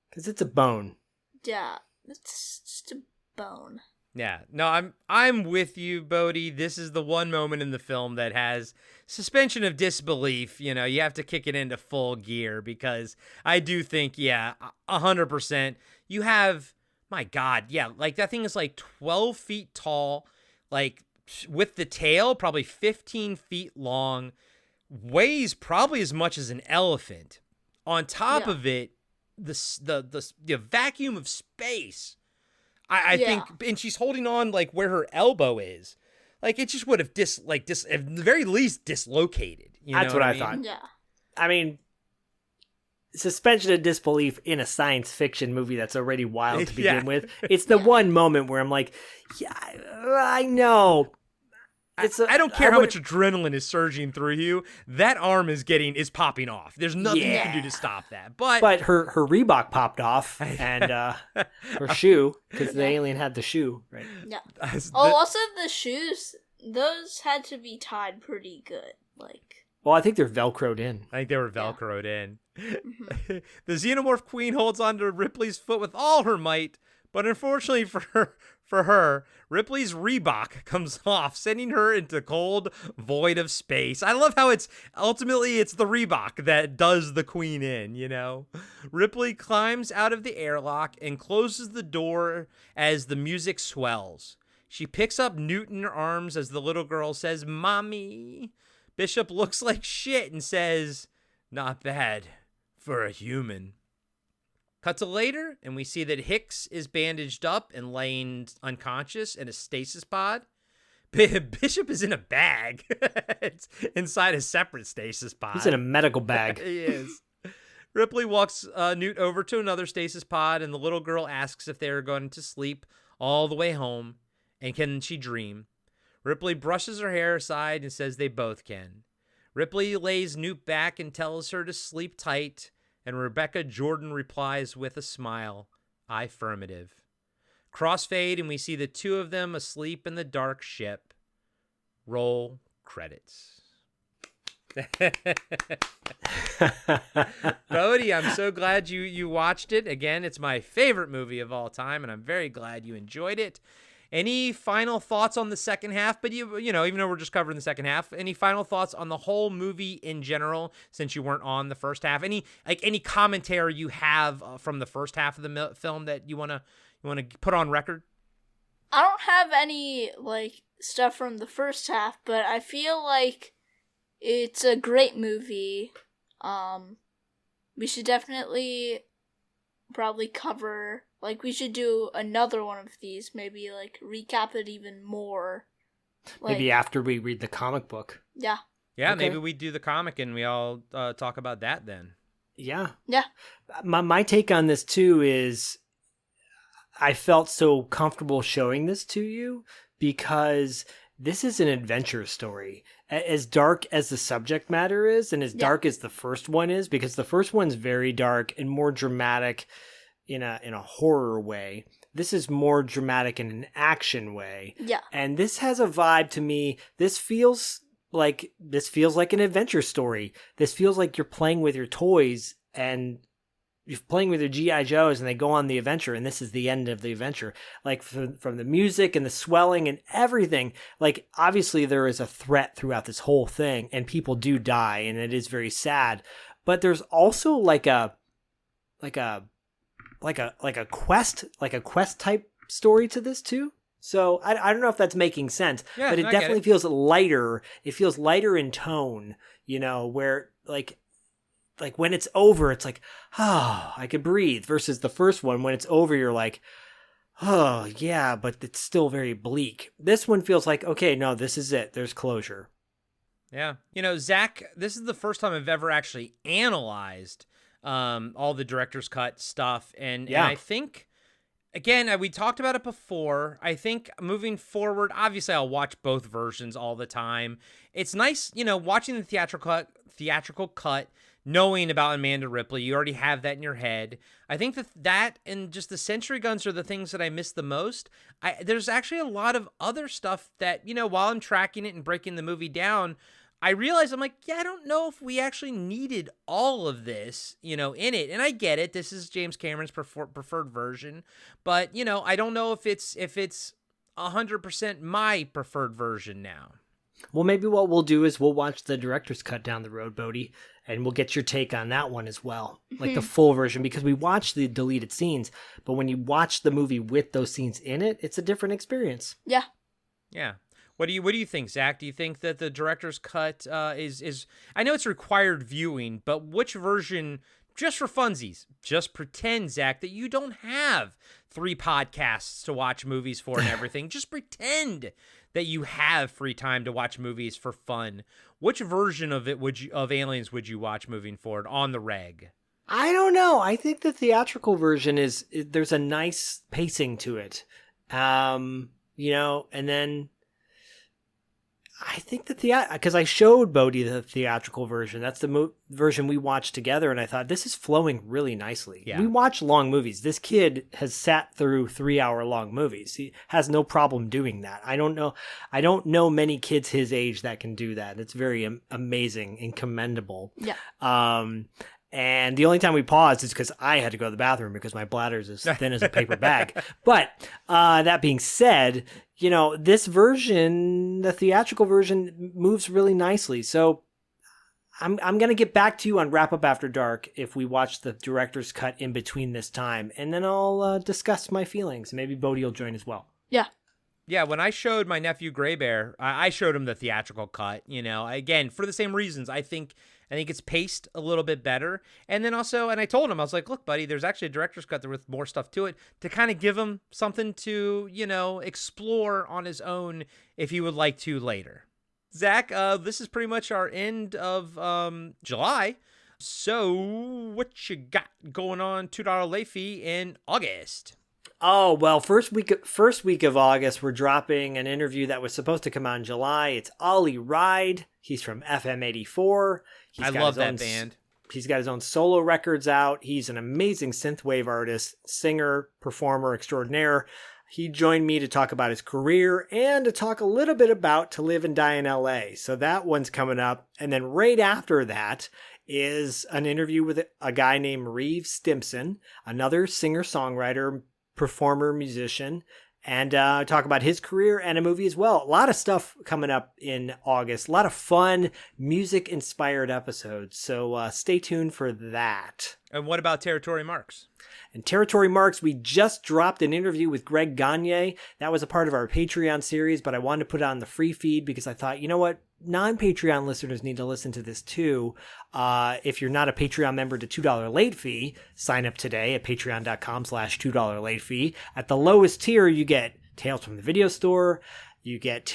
Because it's a bone. Yeah, it's just a bone. Yeah, no, I'm with you, Bodhi. This is the one moment in the film that has suspension of disbelief. You have to kick it into full gear because I do think, 100%. You have... My God, yeah, like that thing is like 12 feet tall, like with the tail, probably 15 feet long, weighs probably as much as an elephant. On top of it, the vacuum of space. I think, and she's holding on like where her elbow is. Like it just would have at the very least dislocated. That's what I mean? thought. Yeah. I mean, suspension of disbelief in a science fiction movie that's already wild to begin with. It's the one moment where I'm like, yeah, I know. I don't care how much adrenaline is surging through you. That arm is popping off. There's nothing you can do to stop that. But her Reebok popped off and her shoe, because the alien had the shoe, right? Yeah. Also the shoes, those had to be tied pretty good. Well, I think they're Velcroed in. I think they were Velcroed in. The Xenomorph Queen holds onto Ripley's foot with all her might, but unfortunately for her, Ripley's Reebok comes off, sending her into cold void of space. I love how it's the Reebok that does the Queen in, you know? Ripley climbs out of the airlock and closes the door as the music swells. She picks up Newt in her arms as the little girl says, "Mommy." Bishop looks like shit and says, "Not bad for a human." Cut to later, and we see that Hicks is bandaged up and laying unconscious in a stasis pod. Bishop is in a bag. It's inside a separate stasis pod. He's in a medical bag. He is. Ripley walks Newt over to another stasis pod, and the little girl asks if they are going to sleep all the way home, and can she dream. Ripley brushes her hair aside and says they both can. Ripley lays Newt back and tells her to sleep tight, and Rebecca Jordan replies with a smile, "Affirmative." Crossfade, and we see the two of them asleep in the dark ship. Roll credits. Bodhi, I'm so glad you watched it. Again, it's my favorite movie of all time, and I'm very glad you enjoyed it. Any final thoughts on the second half? But you know, even though we're just covering the second half, any final thoughts on the whole movie in general, since you weren't on the first half? Any commentary you have from the first half of the film that you wanna put on record? I don't have any stuff from the first half, but I feel like it's a great movie. We should definitely probably cover. We should do another one of these, maybe, recap it even more. Maybe after we read the comic book. Yeah. Yeah, Okay. Maybe we do the comic and we all talk about that then. Yeah. Yeah. My take on this, too, is I felt so comfortable showing this to you because this is an adventure story. As dark as the subject matter is, and as dark as the first one is, because the first one's very dark and more dramatic in a horror way. This is more dramatic in an action way. Yeah. And this has a vibe to me. This feels like an adventure story. This feels like you're playing with your toys and you're playing with your G.I. Joes and they go on the adventure and this is the end of the adventure. From the music and the swelling and everything, obviously there is a threat throughout this whole thing and people do die and it is very sad. But there's also a quest type story to this too. So I don't know if that's making sense, but it definitely feels lighter. It feels lighter in tone, where when it's over, it's I could breathe, versus the first one, when it's over, you're like, oh yeah, but it's still very bleak. This one feels like, okay, no, this is it. There's closure. Yeah. Zach, this is the first time I've ever actually analyzed all the director's cut stuff. And I think, again, we talked about it before. I think moving forward, obviously I'll watch both versions all the time. It's nice, watching the theatrical cut, knowing about Amanda Ripley. You already have that in your head. I think that and just the Century Guns are the things that I miss the most. There's actually a lot of other stuff that, while I'm tracking it and breaking the movie down, I realized I'm I don't know if we actually needed all of this, in it. And I get it. This is James Cameron's preferred version, but I don't know if it's 100% my preferred version now. Well, maybe what we'll do is we'll watch the director's cut down the road, Bodhi, and we'll get your take on that one as well, the full version, because we watched the deleted scenes, but when you watch the movie with those scenes in it, it's a different experience. Yeah. Yeah. What do you think, Zach? Do you think that the director's cut is I know it's required viewing, but which version, just for funsies, just pretend, Zach, that you don't have 3 podcasts to watch movies for and everything. Just pretend that you have free time to watch movies for fun. Which version of it of Aliens would you watch moving forward on the reg? I don't know. I think the theatrical version there's a nice pacing to it. And then I think because I showed Bodhi the theatrical version. That's the version we watched together, and I thought this is flowing really nicely. Yeah. We watch long movies. This kid has sat through 3-hour-long movies. He has no problem doing that. I don't know many kids his age that can do that. It's very amazing and commendable. Yeah. And the only time we paused is because I had to go to the bathroom because my bladder's as thin as a paper bag. But that being said, this version, the theatrical version, moves really nicely. So I'm going to get back to you on Wrap Up After Dark if we watch the director's cut in between this time. And then I'll discuss my feelings. Maybe Bodhi will join as well. Yeah. Yeah, when I showed my nephew Gray Bear, I showed him the theatrical cut, again, for the same reasons. I think it's paced a little bit better. And then also, and I told him, I was like, look, buddy, there's actually a director's cut there with more stuff to it to kind of give him something to, explore on his own if he would like to later. Zach, this is pretty much our end of July. So what you got going on $2 late fee in August? Oh, well, first week of August, we're dropping an interview that was supposed to come out in July. It's Ollie Ride. He's from FM 84. I love that band. He's got his own solo records out. He's an amazing synthwave artist, singer, performer extraordinaire. He joined me to talk about his career and to talk a little bit about To Live and Die in LA. So that one's coming up. And then right after that is an interview with a guy named Reeve Stimpson, another singer-songwriter, performer, musician, and talk about his career and a movie as well. A lot of stuff coming up in August. A lot of fun, music-inspired episodes. So stay tuned for that. And what about Territory Marks? And Territory Marks, we just dropped an interview with Greg Gagne. That was a part of our Patreon series, but I wanted to put it on the free feed because I thought, you know what? Non-Patreon listeners need to listen to this too. If you're not a Patreon member to $2 late fee, sign up today at patreon.com/$2 late fee. At the lowest tier, you get Tales from the Video Store. You get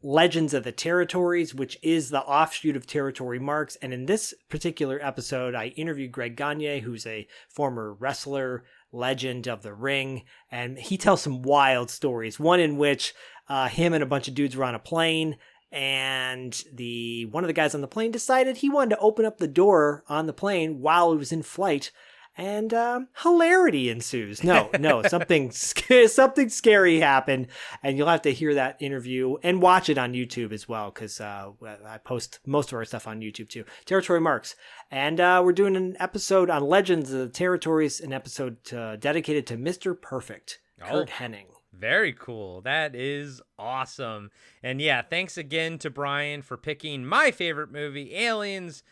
Legends of the Territories, which is the offshoot of Territory Marks. And in this particular episode, I interviewed Greg Gagne, who's a former wrestler, legend of the ring. And he tells some wild stories. One in which him and a bunch of dudes were on a plane. And one of the guys on the plane decided he wanted to open up the door on the plane while it was in flight. And hilarity ensues. No, something scary happened, and you'll have to hear that interview and watch it on YouTube as well, because I post most of our stuff on YouTube too. Territory Marks, and we're doing an episode on Legends of the Territories, an episode dedicated to Mr. Perfect, Kurt Hennig. Very cool. That is awesome. And yeah, thanks again to Brian for picking my favorite movie, Aliens,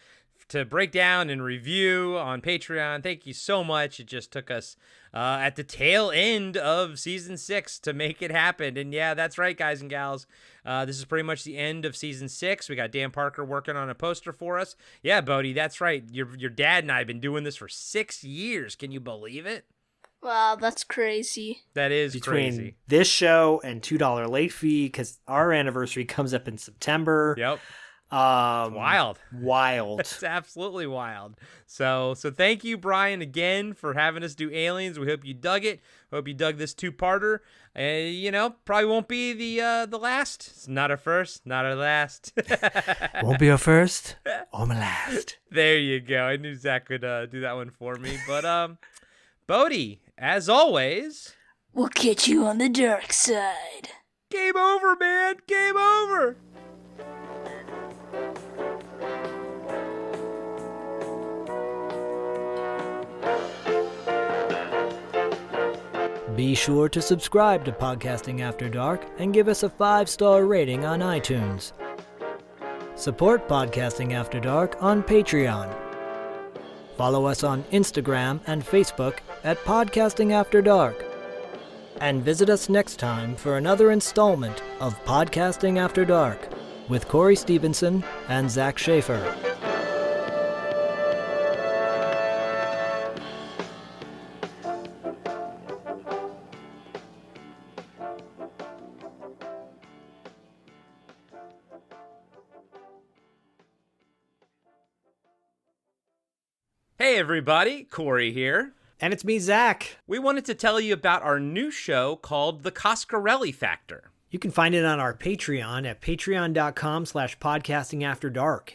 to break down and review on Patreon. Thank you so much. It just took us at the tail end of season 6 to make it happen. And yeah, that's right, guys and gals. This is pretty much the end of season 6. We got Dan Parker working on a poster for us. Yeah, Bodhi, that's right. Your dad and I have been doing this for 6 years. Can you believe it? Wow, that's crazy. That is Between crazy. This show and $2 late fee, because our anniversary comes up in September. Yep. Wild. It's absolutely wild. So thank you, Brian, again for having us do Aliens. We hope you dug it. Hope you dug this 2-parter. Probably won't be the last. It's not our first, not our last. Won't be our first or my last. There you go. I knew Zach could do that one for me. But Bodhi, as always, we'll catch you on the dark side. Game over, man. Game over. Be sure to subscribe to Podcasting After Dark and give us a 5-star rating on iTunes. Support Podcasting After Dark on Patreon. Follow us on Instagram and Facebook at Podcasting After Dark. And visit us next time for another installment of Podcasting After Dark with Corey Stevenson and Zach Schaefer. Hey everybody, Corey here. And it's me, Zach. We wanted to tell you about our new show called The Coscarelli Factor. You can find it on our Patreon at patreon.com/podcastingafterdark.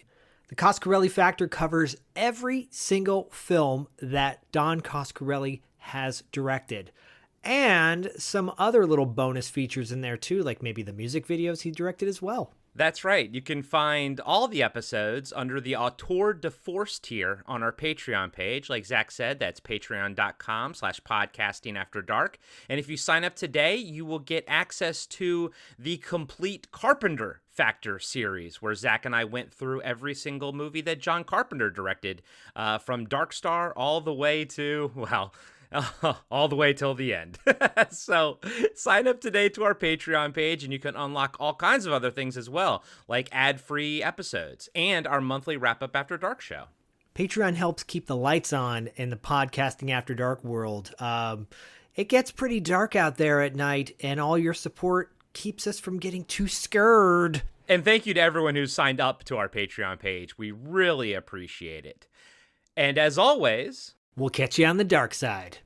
The Coscarelli Factor covers every single film that Don Coscarelli has directed. And some other little bonus features in there too, like maybe the music videos he directed as well. That's right. You can find all the episodes under the Auteur de Force tier on our Patreon page. Like Zach said, that's patreon.com/podcastingafterdark. And if you sign up today, you will get access to the complete Carpenter Factor series, where Zach and I went through every single movie that John Carpenter directed, from Dark Star all the way to, well, all the way till the end. So sign up today to our Patreon page and you can unlock all kinds of other things as well, like ad-free episodes and our monthly wrap-up After Dark show. Patreon helps keep the lights on in the podcasting After Dark world. It gets pretty dark out there at night, and all your support keeps us from getting too scared. And thank you to everyone who's signed up to our Patreon page. We really appreciate it. And as always, we'll catch you on the dark side.